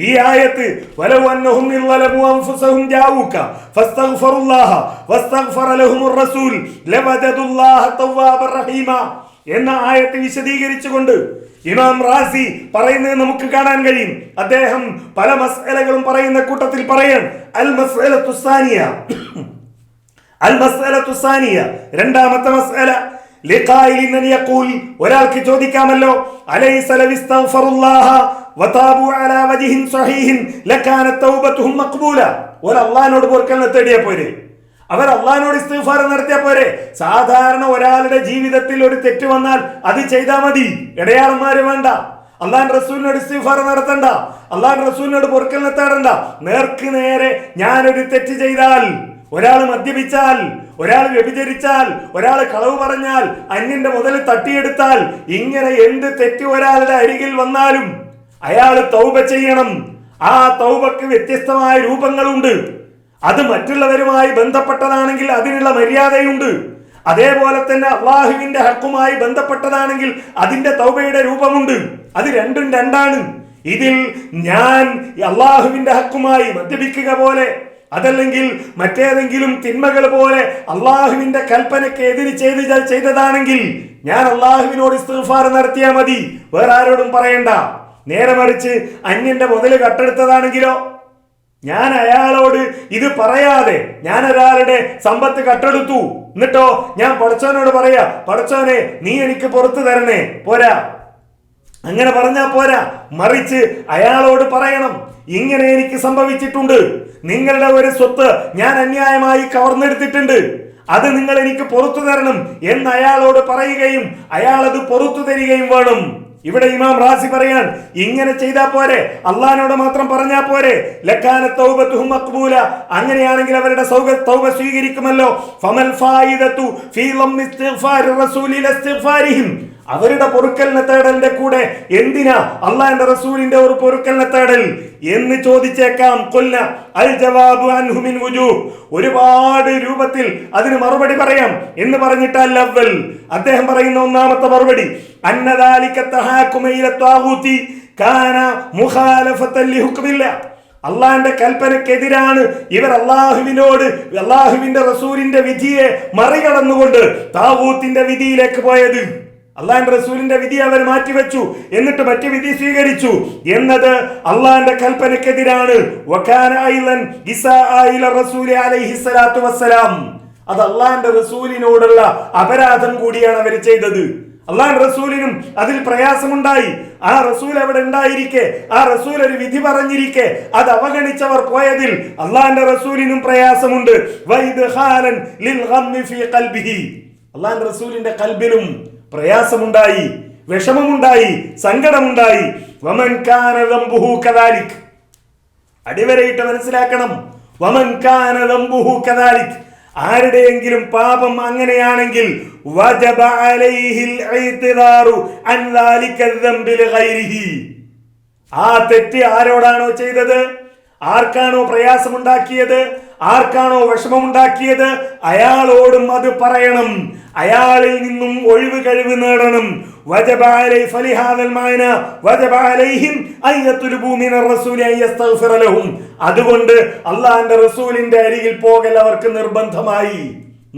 ഈ ആയത്ത് വലൗ അന്നഹും ളലമു അൻഫുസഹും ജാഊക ഫസ്തഗ്ഫിറുല്ലാഹ വസ്തഗ്ഫറ ലഹുമുർ റസൂൽ ലവജദുല്ലാഹ തവ്വാബർ റഹീമ എന്ന ആയത്ത് വിശദീകരിച്ചുകൊണ്ട് ഇമാം റാസി പറയുന്നത് നമുക്ക് കാണാൻ കഴിയും. അദ്ദേഹം പല മസ്അലകളും പറയുന്ന കൂട്ടത്തിൽ പറയാൻ അൽ മസ്അലത്തു സാനിയ, അൽ മസ്അലത്തു സാനിയ രണ്ടാമത്തെ മസ്അല ലിഖായിലിൻ അൻ യഖൂൽ, ഒരാൾക്ക് ചോദിക്കാമല്ലോ, അലൈസ ലവിസ്തഗ്ഫറുല്ലാഹ വതാബു അലാ വജ്ഹിൻ സഹീഹിൻ ലകാനത് തൗബതുഹും മഖ്ബൂല. ഒരു അല്ലാഹുവോട് പൊറുക്കലിനെ തേടിയ പോരെ, അവർ അള്ളാഹിനോട് ഇസ്തിഗ്ഫാർ നടത്തിയ പോരെ. സാധാരണ ഒരാളുടെ ജീവിതത്തിൽ ഒരു തെറ്റ് വന്നാൽ അത് ചെയ്താൽ മതി, ഇടയാളന്മാര് വേണ്ട. അള്ളാഹ് റസൂലിനോട് ഇസ്തിഗ്ഫാർ നടത്തണ്ട, അള്ളാഹ് റസൂലിനോട് പൊറുക്കലിനെ തേടണ്ട. നേർക്ക് നേരെ ഞാനൊരു തെറ്റ് ചെയ്താൽ, ഒരാൾ മദ്യപിച്ചാൽ, ഒരാൾ വ്യഭിചരിച്ചാൽ, ഒരാൾ കളവ് പറഞ്ഞാൽ, അന്യന്റെ മുതൽ തട്ടിയെടുത്താൽ, ഇങ്ങനെ എന്ത് തെറ്റ് ഒരാളുടെ അരികിൽ വന്നാലും അയാൾ തൗബ ചെയ്യണം. ആ തൗബക്ക് വ്യത്യസ്തമായ രൂപങ്ങളുണ്ട്. അത് മറ്റുള്ളവരുമായി ബന്ധപ്പെട്ടതാണെങ്കിൽ അതിനുള്ള മര്യാദയുണ്ട്. അതേപോലെ തന്നെ അള്ളാഹുവിന്റെ ഹക്കുമായി ബന്ധപ്പെട്ടതാണെങ്കിൽ അതിന്റെ തൗബയുടെ രൂപമുണ്ട്. അത് രണ്ടും രണ്ടാണ്. ഇതിൽ ഞാൻ അള്ളാഹുവിന്റെ ഹക്കുമായി മദ്യപിക്കുക പോലെ, അതല്ലെങ്കിൽ മറ്റേതെങ്കിലും തിന്മകൾ പോലെ അള്ളാഹുവിന്റെ കൽപ്പനയ്ക്ക് എതിര് ചെയ്തതാണെങ്കിൽ ഞാൻ അള്ളാഹുവിനോട് ഇസ്തിഗ്ഫാർ നടത്തിയാൽ മതി, വേറെ ആരോടും പറയണ്ട. നേരെ മറിച്ച് അന്യന്റെ മുതല് കട്ടെടുത്തതാണെങ്കിലോ, ഞാൻ അയാളോട് ഇത് പറയാതെ ഞാൻ ഒരാളുടെ സമ്പത്ത് കട്ടെടുത്തു, എന്നിട്ടോ ഞാൻ പടച്ചോനോട് പറയാ, പടച്ചോനെ നീ എനിക്ക് പുറത്തു തരണേ, പോരാ. അങ്ങനെ പറഞ്ഞാ പോരാ. മറിച്ച് അയാളോട് പറയണം, ഇങ്ങനെ എനിക്ക് സംഭവിച്ചിട്ടുണ്ട്, നിങ്ങളുടെ ഒരു സ്വത്ത് ഞാൻ അന്യായമായി കവർന്നെടുത്തിട്ടുണ്ട്, അത് നിങ്ങൾ എനിക്ക് പുറത്തു തരണം എന്ന് അയാളോട് പറയുകയും അയാൾ അത് പുറത്തു തരികയും വേണം. ഇവിടെ ഇമാം റാസി പറയാൻ, ഇങ്ങനെ ചെയ്താ പോരെ, അള്ളാഹിനോട് മാത്രം പറഞ്ഞാ പോരെ. ലക്കാനത് തൗബതുഹും മഖ്ബൂല, അങ്ങനെയാണെങ്കിൽ അവരുടെ തൗബ സ്വീകരിക്കുമല്ലോ. ഫമൽ ഫായിദതു ഫീ ലമ്മി ഇസ്തിഗ്ഫാരി റസൂലി ലസ്തിഗ്ഫാരിഹിം, അവരുടെ പൊറുക്കലിനെ തേടലിന്റെ കൂടെ എന്തിനാ അള്ളാഹിന്റെ റസൂലിന്റെ ഒരു പൊറുക്കലിനെ തേടൽ എന്ന് ചോദിച്ചേക്കാം. കൊല്ല അൽ ജവാബു അൻഹു മിൻ വുജൂഹ്, ഒരുപാട് രൂപത്തിൽ അതിന് മറുപടി പറയാം എന്ന് പറഞ്ഞിട്ട് അൽ അവ്വൽ അദ്ദേഹം പറയുന്ന ഒന്നാമത്തെ മറുപടി, അന്നദാലിക തഹാകുമ ഇല ത്വാഗൂതി കാന മുഖാലഫതൻ ലിഹുക്മില്ലാ, അള്ളാഹിന്റെ കൽപ്പനക്കെതിരാണ് ഇവർ അള്ളാഹുവിനോട് അള്ളാഹുവിന്റെ റസൂലിന്റെ വിധിയെ മറികടന്നുകൊണ്ട് താഗൂത്തിന്റെ വിധിയിലേക്ക് പോയത്. അള്ളാഹിന്റെ റസൂലിന്റെ വിധി അവർ മാറ്റിവെച്ചു, എന്നിട്ട് മറ്റു വിധി സ്വീകരിച്ചു എന്നത് അള്ളാഹിന്റെ കൽപ്പനക്കെതിരാണ്. അത് അള്ളാഹിന്റെ റസൂലിനോടുള്ള അപരാധം കൂടിയാണ് അവർ ചെയ്തത്. അള്ളാഹിന്റെ റസൂലിനും അതിൽ പ്രയാസമുണ്ടായി. ആ റസൂൽ അവിടെ ഉണ്ടായിരിക്കെ, ആ റസൂൽ ഒരു വിധി പറഞ്ഞിരിക്കെ അത് അവഗണിച്ചവർ പോയതിൽ അള്ളാഹിന്റെ റസൂലിനും പ്രയാസമുണ്ട്. അള്ളാഹിന്റെ റസൂലിന്റെ കൽബിലും പ്രയാസമുണ്ടായി, വിഷമമുണ്ടായി, സങ്കടമുണ്ടായി. വമൻ കാന ദംബുഹു കദാലിക്, അടിവരയിട്ട് മനസ്സിലാക്കണം. വമൻ കാന ദംബുഹു കദാലിക്, ആരുടെയെങ്കിലും പാപം അങ്ങനെയാണെങ്കിൽ വജബ അലൈഹിൽ ഇഅ്തിദാറു അൻ ദാലിക ദംബി ലിഗൈരിഹി, ആ തെറ്റ് ആരോടാണോ ചെയ്തത് ആർക്കാണോ പ്രയാസമുണ്ടാക്കിയത്, ആർക്കാണോ വിഷമമുണ്ടാക്കിയത്, അയാളോടും അത് പറയണം. അയാളിൽ നിന്നും ഒഴിവ് കഴിവ് നേടണം. അതുകൊണ്ട് അള്ളാന്റെ റസൂലിന്റെ അരികിൽ പോകൽ അവർക്ക് നിർബന്ധമായി.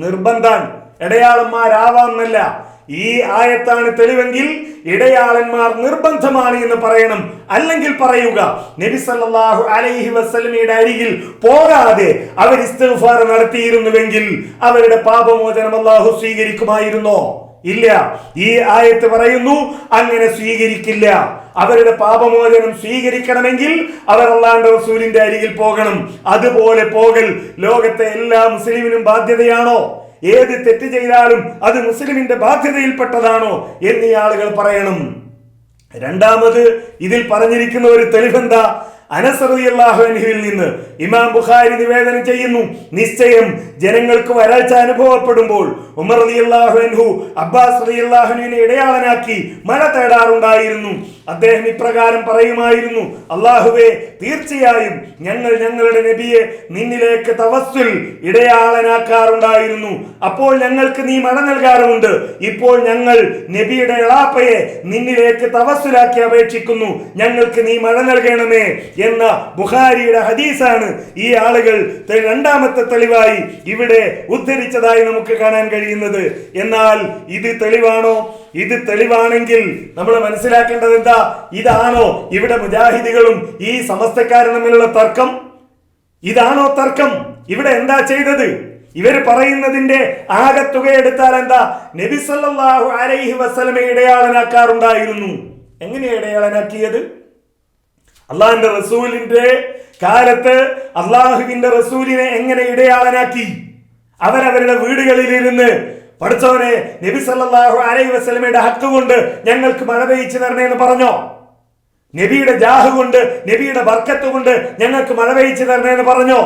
നിർബന്ധം ഇടയാളന്മാരാവാമെന്നല്ല. ഈ ആയത്താണ് തെളിവെങ്കിൽ ഇടയാളന്മാർ നിർബന്ധമാണ് എന്ന് പറയണം. അല്ലെങ്കിൽ പറയുക, നബി സല്ലല്ലാഹു അലൈഹി വസല്ലമയുടെ അരികിൽ പോകാതെ അവർ ഇസ്തിഗ്ഫാർ നടത്തിയിരുന്നുവെങ്കിൽ അവരുടെ പാപമോചനം അല്ലാഹു സ്വീകരിക്കുമായിരുന്നോ? ഇല്ല. ഈ ആയത്ത് പറയുന്നു അങ്ങനെ സ്വീകരിക്കില്ല. അവരുടെ പാപമോചനം സ്വീകരിക്കണമെങ്കിൽ അവർ അല്ലാഹുവിന്റെ റസൂലിന്റെ അരികിൽ പോകണം. അതുപോലെ പോകൽ ലോകത്തെ എല്ലാ മുസ്ലിമിനും ബാധ്യതയാണോ? ഏത് തെറ്റ് ചെയ്താലും അത് മുസ്ലിമിന്റെ ബാധ്യതയിൽപ്പെട്ടതാണോ എന്നീ ആളുകൾ പറയണം. രണ്ടാമത് ഇതിൽ പറഞ്ഞിരിക്കുന്ന ഒരു തെളിവെന്താ? അനസ് റളിയല്ലാഹു അൻഹുവിൽ നിന്ന് ഇമാം ബുഖാരി നിവേദനം ചെയ്യുന്നു, നിശ്ചയം ജനങ്ങൾക്ക് വരൾച്ച അനുഭവപ്പെടുമ്പോൾ ഉമർ റളിയല്ലാഹു അൻഹു അബ്ബാസ് റളിയല്ലാഹു അൻഹുവിനെ ഇടയാളനാക്കി മഴ തേടാറുണ്ടായിരുന്നു. അദ്ദേഹം ഇപ്രകാരം പറയുമായിരുന്നു, അല്ലാഹുവേ, തീർച്ചയായും ഞങ്ങൾ ഞങ്ങളുടെ നബിയെ നിന്നിലേക്ക് തവസ്സുൽ ഇടയാളനാക്കാറുണ്ടായിരുന്നു. അപ്പോൾ ഞങ്ങൾക്ക് നീ മഴ നൽകാറുമുണ്ട്. ഇപ്പോൾ ഞങ്ങൾ നബിയുടെ എളാപ്പയെ നിന്നിലേക്ക് തവസ്സുലാക്കി അപേക്ഷിക്കുന്നു. ഞങ്ങൾക്ക് നീ മഴ നൽകണമേ എന്ന ബുഖാരിയുടെ ഹദീസാണ് ഈ ആളുകൾ രണ്ടാമത്തെ തെളിവായി ഇവിടെ ഉദ്ധരിച്ചതായി നമുക്ക് കാണാൻ കഴിയുന്നത്. എന്നാൽ ഇത് തെളിവാണോ? ഇത് തെളിവാണെങ്കിൽ നമ്മൾ മനസ്സിലാക്കേണ്ടത് എന്താ? ഇതാണോ ഇവിടെ മുജാഹിദികളും ഈ സമസ്തക്കാരും തമ്മിലുള്ള തർക്കം? ഇതാണോ തർക്കം? ഇവിടെ എന്താ ചെയ്തത്? ഇവര് പറയുന്നതിന്റെ ആകത്തുക എടുത്താൽ എന്താ? നബി സല്ലല്ലാഹു അലൈഹി വസല്ലമയെ ഇടയാളനാക്കാറുണ്ടായിരുന്നു. എങ്ങനെയാ ഇടയാളനാക്കിയത്? അള്ളാഹിന്റെ റസൂലിന്റെ കാലത്ത് അള്ളാഹുവിന്റെ റസൂലിനെ എങ്ങനെ ഇടയാളനാക്കി? അവരവരുടെ വീടുകളിലിരുന്ന്, പഠിച്ചവനെ, നബി സല്ലല്ലാഹു അലൈഹി വസല്ലമയുടെ ഹക്ക് കൊണ്ട് ഞങ്ങൾക്ക് മഴ പെയ്ച്ചു തരണേ എന്ന് പറഞ്ഞോ? നബിയുടെ ജാഹ് കൊണ്ട്, നബിയുടെ ബർക്കത്ത് കൊണ്ട് ഞങ്ങൾക്ക് മഴ പെയ്ച്ചു തരണേ എന്ന് പറഞ്ഞോ?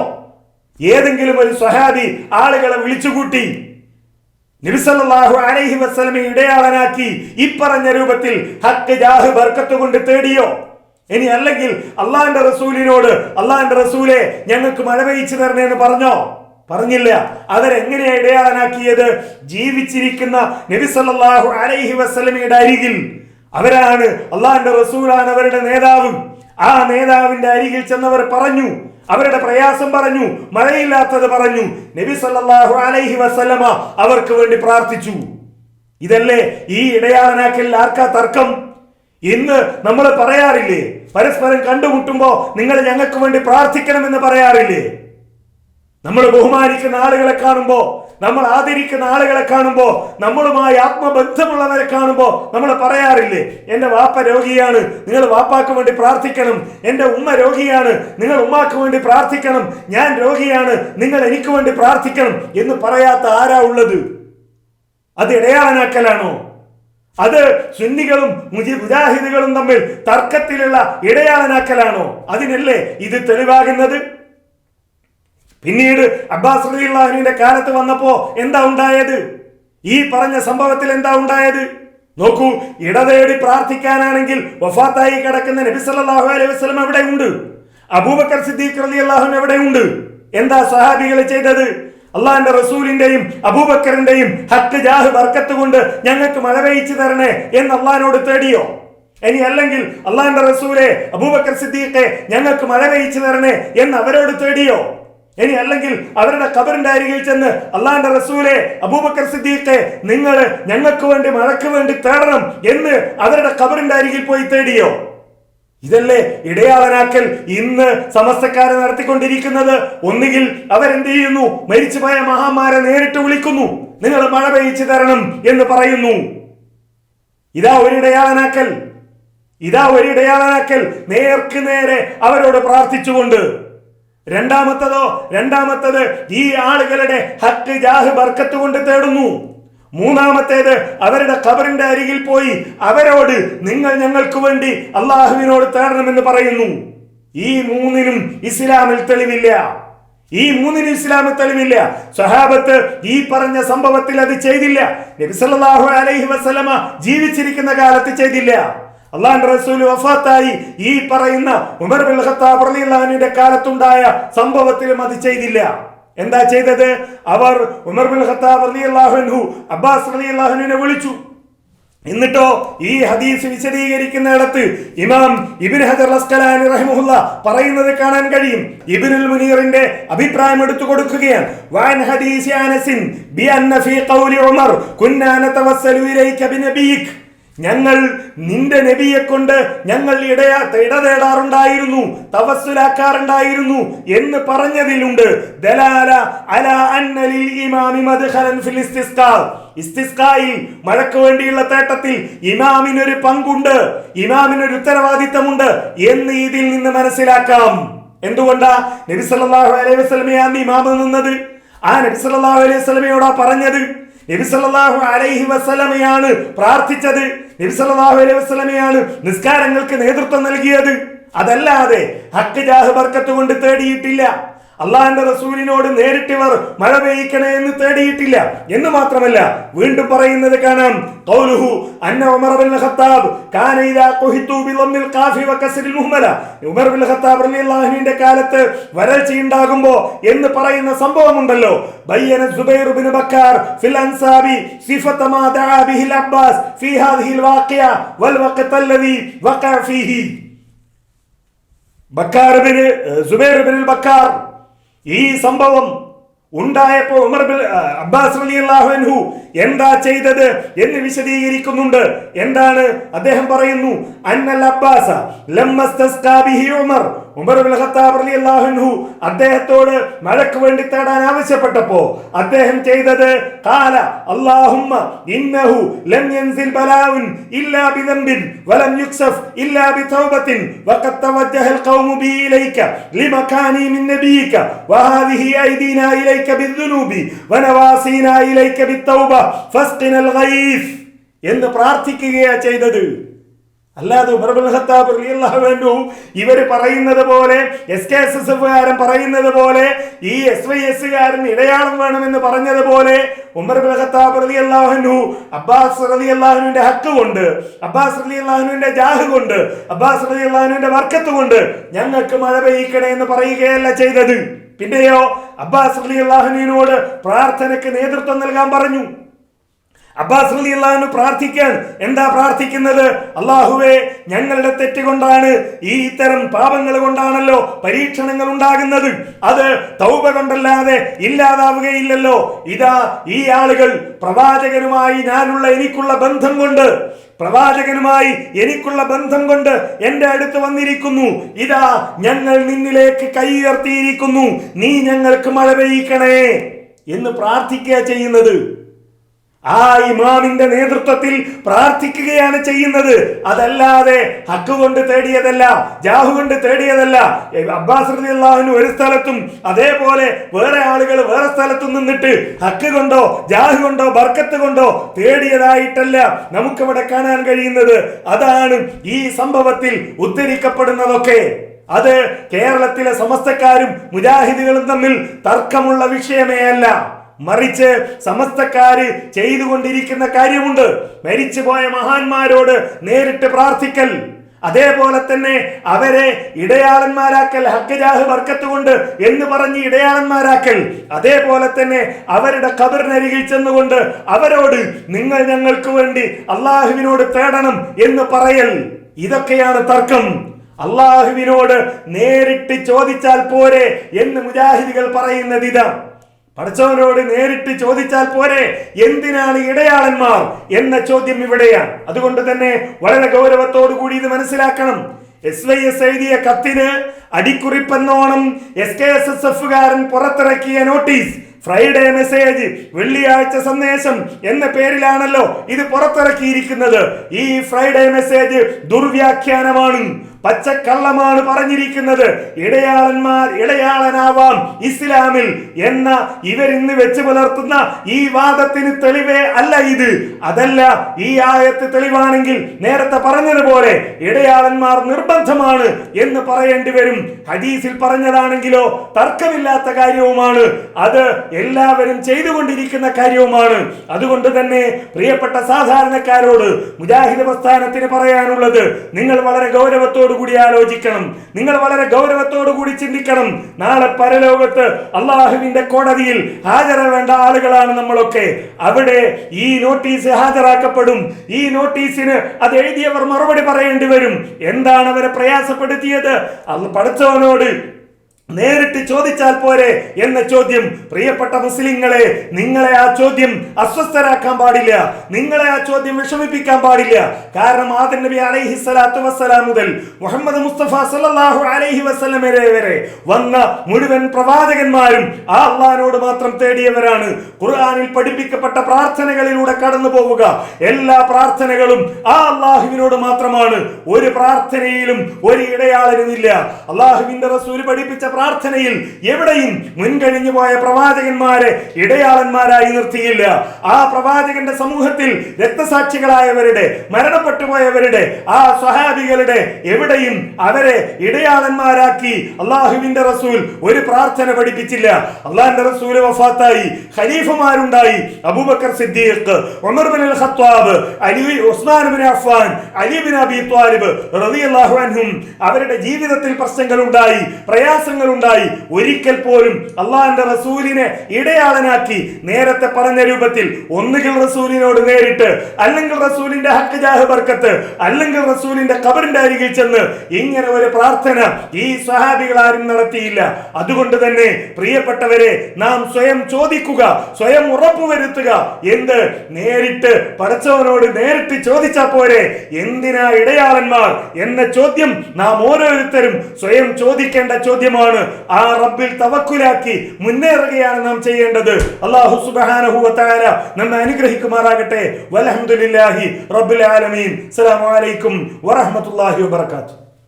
ഏതെങ്കിലും ഒരു സ്വഹാബി ആളുകളെ വിളിച്ചുകൂട്ടി നബി സല്ലല്ലാഹു അലൈഹി വസല്ലമയെ ഇടയാളനാക്കി ഇപ്പറഞ്ഞ രൂപത്തിൽ ഹക്ക് ജാഹ് ബർക്കത്ത് കൊണ്ട് തേടിയോ? ഇനി അല്ലെങ്കിൽ അള്ളാഹിന്റെ റസൂലിനോട്, അള്ളാഹിന്റെ റസൂലെ ഞങ്ങൾക്ക് മഴ പെയ്ച്ചു തരണേ എന്ന് പറഞ്ഞോ? പറഞ്ഞില്ല. അവരെങ്ങനെയാ ഇടയാളനാക്കിയത്? ജീവിച്ചിരിക്കുന്ന നബി സല്ലല്ലാഹു അലൈഹി വസല്ലമയുടെ അരികിൽ, അവരാണ് അള്ളാഹിന്റെ റസൂലാണ് അവരുടെ നേതാവ്. ആ നേതാവിന്റെ അരികിൽ ചെന്നവർ പറഞ്ഞു, അവരുടെ പ്രയാസം പറഞ്ഞു, മഴയില്ലാത്തത് പറഞ്ഞു. നബി സല്ലല്ലാഹു അലൈഹി വസല്ലമ അവർക്ക് വേണ്ടി പ്രാർത്ഥിച്ചു. ഇതല്ലേ ഈ ഇടയാളനാക്കൽ ആർക്കാ തർക്കം? ഇന്ന് നമ്മൾ പറയാറില്ലേ, പരസ്പരം കണ്ടുമുട്ടുമ്പോ നിങ്ങൾ ഞങ്ങൾക്ക് വേണ്ടി പ്രാർത്ഥിക്കണമെന്ന് പറയാറില്ലേ? നമ്മൾ ബഹുമാനിക്കുന്ന ആളുകളെ കാണുമ്പോ, നമ്മൾ ആദരിക്കുന്ന ആളുകളെ കാണുമ്പോ, നമ്മളുമായി ആത്മബന്ധമുള്ളവരെ കാണുമ്പോ നമ്മൾ പറയാറില്ലേ, എന്റെ വാപ്പ രോഗിയാണ്, നിങ്ങൾ വാപ്പാക്ക് വേണ്ടി പ്രാർത്ഥിക്കണം. എന്റെ ഉമ്മ രോഗിയാണ്, നിങ്ങൾ ഉമ്മാക്ക് വേണ്ടി പ്രാർത്ഥിക്കണം. ഞാൻ രോഗിയാണ്, നിങ്ങൾ എനിക്ക് വേണ്ടി പ്രാർത്ഥിക്കണം എന്ന് പറയാത്ത ആരാ ഉള്ളത്? അത് ഇടയാളനാക്കലാണോ? അത് സുന്നികളും മുജാഹിദുകളും തമ്മിൽ തർക്കത്തിലുള്ള ഇടയാളനാക്കലാണോ? അതിനല്ലേ ഇത് തെളിവാകുന്നത്? പിന്നീട് അബ്ബാസ് റളിയല്ലാഹു അൻഹുവിന്റെ കാലത്ത് വന്നപ്പോ എന്താ ഉണ്ടായത്? ഈ പറഞ്ഞ സംഭവത്തിൽ എന്താ ഉണ്ടായത്? നോക്കൂ, ഇടതേടി പ്രാർത്ഥിക്കാനാണെങ്കിൽ വഫാത്തായി കിടക്കുന്ന നബി സല്ലല്ലാഹു അലൈഹി വസല്ലം എവിടെ ഉണ്ട്? അബൂബക്കർ സിദ്ദീഖ് റളിയല്ലാഹു അൻഹു എവിടെ ഉണ്ട്? എന്താ സ്വഹാബികൾ ചെയ്തത്? അള്ളാഹിന്റെ റസൂലിന്റെയും അബൂബക്കറിന്റെയും ഹക്ക് ജാഹ് ബർക്കത്ത് കൊണ്ട് ഞങ്ങൾക്ക് മഴ പെയ്ച്ചു തരണേ എന്ന് അള്ളാഹിനോട് തേടിയോ? ഇനി അല്ലെങ്കിൽ അള്ളാഹിന്റെ റസൂലെ, അബൂബക്കർ സിദ്ദീഖെ ഞങ്ങൾക്ക് മഴ പെയ്ച്ചു തരണേ എന്ന് അവരോട് തേടിയോ? ഇനി അല്ലെങ്കിൽ അവരുടെ ഖബറിന്റെ അരികിൽ ചെന്ന്, അള്ളാഹിന്റെ റസൂലെ, അബൂബക്കർ സിദ്ദീഖെ നിങ്ങൾ ഞങ്ങൾക്ക് വേണ്ടി മഴയ്ക്ക് വേണ്ടി തേടണം എന്ന് അവരുടെ ഖബറിന്റെ അരികിൽ പോയി തേടിയോ? ഇതല്ലേ ഇടയാളനാക്കൽ ഇന്ന് സമസ്തക്കാരെ നടത്തിക്കൊണ്ടിരിക്കുന്നത്? ഒന്നുകിൽ അവരെന്ത് ചെയ്യുന്നു? മരിച്ചുപോയ മഹാന്മാരെ നേരിട്ട് വിളിക്കുന്നു, നിങ്ങൾ മഴ പെയ്ച്ചു തരണം എന്ന് പറയുന്നു. ഇതാ ഒരു ഇടയാളനാക്കൽ. ഇതാ ഒരു ഇടയാളനാക്കൽ, നേർക്ക് നേരെ അവരോട് പ്രാർത്ഥിച്ചുകൊണ്ട്. രണ്ടാമത്തത് ഈ ആളുകളുടെ ഹക്ക് ജാഹ് ബർക്കത്ത് കൊണ്ട് തേടുന്നു. മൂന്നാമത്തേത് അവരുടെ ഖബറിന്റെ അരികിൽ പോയി അവരോട് നിങ്ങൾ ഞങ്ങൾക്ക് വേണ്ടി അള്ളാഹുവിനോട് തേടണമെന്ന് പറയുന്നു. ഈ മൂന്നിനും ഇസ്ലാമിൽ തെളിവില്ല. ഈ മൂന്നിനും ഇസ്ലാമിൽ തെളിവില്ല. സ്വഹാബത്ത് ഈ പറഞ്ഞ സംഭവത്തിൽ അത് ചെയ്തില്ല. നബി സല്ലല്ലാഹു അലൈഹി വസല്ലമ ജീവിച്ചിരിക്കുന്ന കാലത്ത് ചെയ്തില്ല. അള്ളാഹുവിന്റെ റസൂൽ വഫാത്തായി ഈ പറയുന്ന ഉമർ ബിൻ ഖത്താബ് റളിയല്ലാഹു അൻഹുവിന്റെ കാലത്തുണ്ടായ സംഭവത്തിലും അത് ചെയ്തില്ല. എന്താ ചെയ്തത്? അവർ ഉമർ ബിൻ ഖത്താബ് റളിയല്ലാഹു അൻഹു അബ്ബാസ് റളിയല്ലാഹു അൻഹുവിനെ വിളിച്ചു. എന്നിട്ടോ ഈ ഹദീസ് വിശദീകരിക്കുന്നിടത്ത് ഇമാം ഇബ്നു ഹജർ അസ്ഖലാനി റഹിമഹുല്ലാ പറയുന്നത് കാണാൻ കഴിയും. ഇബ്നുൽ മുനീറിന്റെ അഭിപ്രായം എടുത്തു കൊടുക്കുകയാണ്. വഅൻ ഹദീസ് അനസ് ബി അന്ന ഫീ ഖൗലി ഉമർ കുന്നാ നതവസ്സലു ഇലൈക ബിനബിയിക്, ഞങ്ങൾ നിന്റെ നബിയെ കൊണ്ട് ഞങ്ങൾ ഇടതേടാറുണ്ടായിരുന്നു, തവസ്സുലാക്കാറുണ്ടായിരുന്നു എന്ന് പറഞ്ഞതിലുണ്ട് ദലാല അലാ അന്ന ലിൽ ഇമാമി മദ്ഖലൻ ഫിൽ ഇസ്തിസ്ഖാ, ഇസ്തിസ്ഖായിൽ മഴയ്ക്ക് വേണ്ടിയുള്ള തേട്ടത്തിൽ ഇമാമിനൊരു പങ്കുണ്ട്, ഇമാമിനൊരു ഉത്തരവാദിത്തമുണ്ട് എന്ന് ഇതിൽ നിന്ന് മനസ്സിലാക്കാം. എന്തുകൊണ്ടാ? നബി സല്ലല്ലാഹു അലൈഹി വസല്ലമയാണ് ഇമാമ് നിന്നത്. ആ നബി സല്ലല്ലാഹു അലൈഹി വസല്ലമയോടാ പറഞ്ഞത്. നബി സല്ലല്ലാഹു അലൈഹി വസല്ലമയാണ് പ്രാർത്ഥിച്ചത്. നബി സല്ലല്ലാഹു അലൈഹി വസല്ലമയാണ് നിസ്കാരങ്ങൾക്ക് നേതൃത്വം നൽകിയത്. അതല്ലാതെ ഹക്ക് ജാഹ് ബർക്കത്ത് കൊണ്ട് തേടിയിട്ടില്ല. അള്ളാഹുവിന്റെ റസൂലിനോട് നേരിട്ടിവർ മഴ പെയ്യിക്കണേ എന്ന് തേടിയിട്ടില്ല. എന്ന് മാത്രമല്ല, വീണ്ടും പറയുന്നത് കാണാം, ഖൗലുഹു അന്ന ഉമർ ബിൻ ഖത്താബ് കാന ഇദാ ഖുഹിതു ബിളമ്മിൽ ഖാഫി വകസ്രിൽ മുഹ്മല, ഉമർ ബിൻ ഖത്താബ് റളിയല്ലാഹു അൻഹുവിന്റെ കാലത്ത് വരൾച്ച ഉണ്ടാകുമ്പോൾ എന്ന് പറയുന്ന സംഭവമുണ്ടല്ലോ. ബയ്യന സുബൈർ ബിൻ ബക്കർ ഫിൽ അൻസാബി സിഫത മാ ദഅ ബിഹിൽ അബ്ബാസ് ഫീ ഹാദിഹിൽ വാഖിയ വൽ വഖ്ത് അല്ലദി വഖഅ ഫീഹി. സുബൈർ ബിൻ ബക്കർ ഈ സംഭവം ഉണ്ടായപ്പോൾ ഉമർ ബിൻ അബ്ബാസ് റളിയല്ലാഹു അൻഹു എന്താ ചെയ്തത് എന്ന് വിശദീകരിക്കുന്നുണ്ട്. എന്താണ് അദ്ദേഹം പറയുന്നു? അന്നൽ അബ്ബാസ ലമ്മസ്തസ്കാ ബിഹി ഉമർ, ഉമർ ബിൻ ഖത്താബ് റളിയല്ലാഹു അൻഹു അദ്ദേഹത്തോട് മഴയ്ക്ക് വേണ്ടി തേടാൻ ആവശ്യപ്പെട്ടപ്പോ അദ്ദേഹം ചെയ്തത് ഖാല അല്ലാഹുമ്മ ഇന്നഹു ലം യൻസിൽ ബലാഉൻ ഇല്ലാ ബിദംബിൻ വലം യുക്സഫ് ഇല്ലാ ബിതൗബത്തിൻ വഖദ് തവജ്ജഹൽ ഖൗമു ബി ഇലൈക ലിമകാനി മിൻ നബിയിക വഹാദിഹി ഐദീനാ ഇലൈക ബിദ്ദുനൂബി വനവാസീനാ ഇലൈക ബിത്തൗബ ഫസ്ഖിനൽ ഗൈസ് എന്ന് പ്രാർത്ഥിക്കുകയാ ചെയ്തത്. അല്ലാതെ ഉമർ ബിൻ ഖത്താബ് റളിയല്ലാഹു അൻഹു ഇവര് പറയുന്നത് പോലെ, SKSSകാരൻ പറയുന്നത് പോലെ, ഈ SYSകാരൻ ഇടയാളം വേണമെന്ന് പറഞ്ഞതുപോലെ ഉമർ ബിൻ ഖത്താബ് റളിയല്ലാഹു അൻഹു അബ്ബാസ് റളിയല്ലാഹു അൻഹുവിന്റെ ഹക്ക് കൊണ്ട്, അബ്ബാസ് റളിയല്ലാഹു അൻഹുവിന്റെ ജാഹ് കൊണ്ട്, അബ്ബാസ് റളിയല്ലാഹു അൻഹുവിന്റെ ബർക്കത്ത് കൊണ്ട് ഞങ്ങൾക്ക് മഴ പെയ്യിക്കണേ എന്ന് പറയുകയല്ല ചെയ്തത്. പിന്നെയോ അബ്ബാസ് റളിയല്ലാഹു അൻഹുവിനോട് പ്രാർത്ഥനയ്ക്ക് നേതൃത്വം നൽകാൻ പറഞ്ഞു. അബ്ബാസ് റളിയല്ലാഹു അൻഹു പ്രാർത്ഥിക്കാൻ എന്താ പ്രാർത്ഥിക്കുന്നത്? അല്ലാഹുവേ, ഞങ്ങളുടെ തെറ്റ് കൊണ്ടാണ്, ഈ ഇത്തരം പാപങ്ങൾ കൊണ്ടാണല്ലോ പരീക്ഷണങ്ങൾ ഉണ്ടാകുന്നത്. അത് തൗബ കൊണ്ടല്ലാതെ ഇല്ലാതാവുകയില്ലല്ലോ. ഇതാ ഈ ആളുകൾ പ്രവാചകനുമായി എനിക്കുള്ള ബന്ധം കൊണ്ട്, പ്രവാചകനുമായി എനിക്കുള്ള ബന്ധം കൊണ്ട് എന്റെ അടുത്ത് വന്നിരിക്കുന്നു. ഇതാ ഞങ്ങൾ നിന്നിലേക്ക് കൈ ഉയർത്തിയിരിക്കുന്നു, നീ ഞങ്ങൾക്ക് മഴ പെയ്യിക്കണേ എന്ന് പ്രാർത്ഥിക്കുക ചെയ്യുന്നത്. ആ ഇമാമിന്റെ നേതൃത്വത്തിൽ പ്രാർത്ഥിക്കുകയാണ് ചെയ്യുന്നത്. അതല്ലാതെ ഹക്ക് കൊണ്ട് തേടിയതല്ല, ജാഹു കൊണ്ട് തേടിയതല്ല. അബ്ബാസ് റളിയല്ലാഹു അൻഹു ഒരു സ്ഥലത്തും, അതേപോലെ വേറെ ആളുകൾ വേറെ സ്ഥലത്തും നിന്നിട്ട് ഹക്ക് കൊണ്ടോ ജാഹു കൊണ്ടോ ബർക്കത്ത് കൊണ്ടോ തേടിയതായിട്ടല്ല നമുക്കിവിടെ കാണാൻ കഴിയുന്നത്. അതാണ് ഈ സംഭവത്തിൽ ഉദ്ധരിക്കപ്പെടുന്നതൊക്കെ. അത് കേരളത്തിലെ സമസ്തക്കാരും മുജാഹിദുകളും തമ്മിൽ തർക്കമുള്ള വിഷയമേ അല്ല. മറിച്ച് സമസ്തക്കാര് ചെയ്തുകൊണ്ടിരിക്കുന്ന കാര്യമുണ്ട്. മരിച്ചുപോയ മഹാന്മാരോട് നേരിട്ട് പ്രാർത്ഥിക്കൽ, അതേപോലെ തന്നെ അവരെ ഇടയാളന്മാരാക്കൽ, ഹക്ക് ജാഹ് ബർക്കത്ത് കൊണ്ട് എന്ന് പറഞ്ഞ് ഇടയാളന്മാരാക്കൽ, അതേപോലെ തന്നെ അവരുടെ ഖബറിനരികിൽ ചെന്നുകൊണ്ട് അവരോട് നിങ്ങൾ ഞങ്ങൾക്ക് വേണ്ടി അള്ളാഹുവിനോട് തേടണം എന്ന് പറയൽ. ഇതൊക്കെയാണ് തർക്കം. അള്ളാഹുവിനോട് നേരിട്ട് ചോദിച്ചാൽ പോരെ എന്ന് മുജാഹിദുകൾ പറയുന്നത് ഇതാ. പടച്ചവനോട് നേരിട്ട് ചോദിച്ചാൽ പോരെ, എന്തിനാണ് ഇടയാളന്മാർ എന്ന ചോദ്യം ഇവിടെയാണ്. അതുകൊണ്ട് തന്നെ വളരെ ഗൗരവത്തോടു കൂടി ഇത് മനസ്സിലാക്കണം. SYS എഴുതിയ കത്തിന് അടിക്കുറിപ്പെന്നോണം SKSSകാരൻ പുറത്തിറക്കിയ നോട്ടീസ്, ഫ്രൈഡേ മെസ്സേജ്, വെള്ളിയാഴ്ച സന്ദേശം എന്ന പേരിലാണല്ലോ ഇത് പുറത്തിറക്കിയിരിക്കുന്നത്. ഈ ഫ്രൈഡേ മെസ്സേജ് ദുർവ്യാഖ്യാനമാണ്. പച്ചക്കള്ളമാണ് പറഞ്ഞിരിക്കുന്നത്. ഇടയാളനാവാം ഇസ്ലാമിൽ എന്ന ഇവരിന്ന് വെച്ച് പുലർത്തുന്ന ഈ വാദത്തിന് തെളിവേ അല്ല ഇത്. അതല്ല, ഈ ആയത്ത് തെളിവാണെങ്കിൽ നേരത്തെ പറഞ്ഞതുപോലെ ഇടയാളന്മാർ നിർബന്ധമാണ് എന്ന് പറയേണ്ടി വരും. ഹദീസിൽ പറഞ്ഞതാണെങ്കിലോ തർക്കമില്ലാത്ത കാര്യവുമാണ്, അത് എല്ലാവരും ചെയ്തുകൊണ്ടിരിക്കുന്ന കാര്യവുമാണ്. അതുകൊണ്ട് തന്നെ പ്രിയപ്പെട്ട സാധാരണക്കാരോട് മുജാഹിദ് പ്രസ്ഥാനത്തിന് പറയാനുള്ളത്, നിങ്ങൾ വളരെ ഗൗരവത്തോടു കൂടി ആലോചിക്കണം, നിങ്ങൾ വളരെ ഗൗരവത്തോടു കൂടി ചിന്തിക്കണം. നാളെ പരലോകത്ത് അള്ളാഹുവിന്റെ കോടതിയിൽ ഹാജരാവേണ്ട ആളുകളാണ് നമ്മളൊക്കെ. അവിടെ ഈ നോട്ടീസ് ഹാജരാക്കപ്പെടും. ഈ നോട്ടീസിന് അത് എഴുതിയവർ മറുപടി പറയേണ്ടി വരും. എന്താണ് അവരെ പ്രയാസപ്പെടുത്തിയത്? പടച്ചവനോട് നേരിട്ട് ചോദിച്ചാൽ പോരെ എന്ന ചോദ്യം. പ്രിയപ്പെട്ട മുസ്ലിങ്ങളെ, നിങ്ങളെ ആ ചോദ്യം അസ്വസ്ഥരാക്കാൻ പാടില്ല, നിങ്ങളെ ആ ചോദ്യം വിഷമിപ്പിക്കാൻ പാടില്ല. കാരണം ആദം നബി അലൈഹി സ്വലാത്തു വസ്സലാം മുതൽ മുഹമ്മദ് മുസ്തഫ സല്ലല്ലാഹു അലൈഹി വസല്ലം വരെ വന്ന മുഴുവൻ പ്രവാചകന്മാരും ആ അള്ളാഹിനോട് മാത്രം തേടിയവരാണ്. ഖുർആനിൽ പഠിപ്പിക്കപ്പെട്ട പ്രാർത്ഥനകളിലൂടെ കടന്നു പോവുക. എല്ലാ പ്രാർത്ഥനകളും ആ അള്ളാഹുവിനോട് മാത്രമാണ്. ഒരു പ്രാർത്ഥനയിലും ഒരു ഇടയാളനുമില്ല. അള്ളാഹുവിന്റെ റസൂൽ പഠിപ്പിച്ച പ്രാർത്ഥനയിൽ എവിടെയും മുൻകഴിഞ്ഞു പോയ പ്രവാചകന്മാരെ ഇടയാളന്മാരായി നിർത്തിയില്ല. ആ പ്രവാചകന്റെ സമൂഹത്തിൽ രക്തസാക്ഷികളായവരുടെ, മരണപ്പെട്ടു പോയവരുടെ, ആ സ്വഹാബികളുടെ എവിടെയും അവരെ ഇടയാളന്മാരാക്കി അള്ളാഹുവിന്റെ റസൂൽ ഒരു പ്രാർത്ഥന പഠിപ്പിച്ചില്ല. അള്ളാഹിന്റെ റസൂൽ വഫാത്തായി, ഖലീഫമാരുണ്ടായി. Abu Bakr Siddiq, Umar bin al Khattab, Ali, Usman bin Affan, Ali bin Abi Talib റളിയല്ലാഹു അൻഹും അവരുടെ ജീവിതത്തിൽ പ്രശ്നങ്ങളുണ്ടായി, പ്രയാസങ്ങളുണ്ടായി. ഒരിക്കൽ പോലും അള്ളാഹിന്റെ റസൂലിനെ ഇടയാളനാക്കി നേരത്തെ പറഞ്ഞ രൂപത്തിൽ ഒന്നുകിൽ റസൂലിനോട് നേരിട്ട്, അല്ലെങ്കിൽ റസൂലിന്റെ ഹക്ക് ജാഹ് ബർക്കത്ത്, അല്ലെങ്കിൽ റസൂലിന്റെ ഖബറിന്റെ അരികിൽ ചെന്ന് ഇങ്ങനെ ഒരു പ്രാർത്ഥന ഈ സ്വഹാബികൾ ആരും നടത്തിയില്ല. അതുകൊണ്ട് തന്നെ പ്രിയപ്പെട്ടവരെ, നാം സ്വയം ചോദിക്കുക, സ്വയം ഉറപ്പുവരുത്തുക. എന്ത്? നേരിട്ട് പടച്ചവനോട് നേരിട്ട് ചോദിച്ചാൽ പോരെ, എന്തിനാ ഇടയാളന്മാർ എന്ന ചോദ്യം നാം ഓരോരുത്തരും സ്വയം ചോദിക്കേണ്ട ചോദ്യമാണ്. ആ റബ്ബിൽ തവക്കുലാക്കി മുന്നേറുകയാണ് നാം ചെയ്യേണ്ടത്. അല്ലാഹു സുബ്ഹാനഹു വ തആല നമ്മെ അനുഗ്രഹിക്കുമാറാകട്ടെ. വൽഹംദുലില്ലാഹി റബ്ബിൽ ആലമീൻ. അസ്സലാമു അലൈക്കും വറഹ്മത്തുള്ളാഹി വബറകാതുഹു.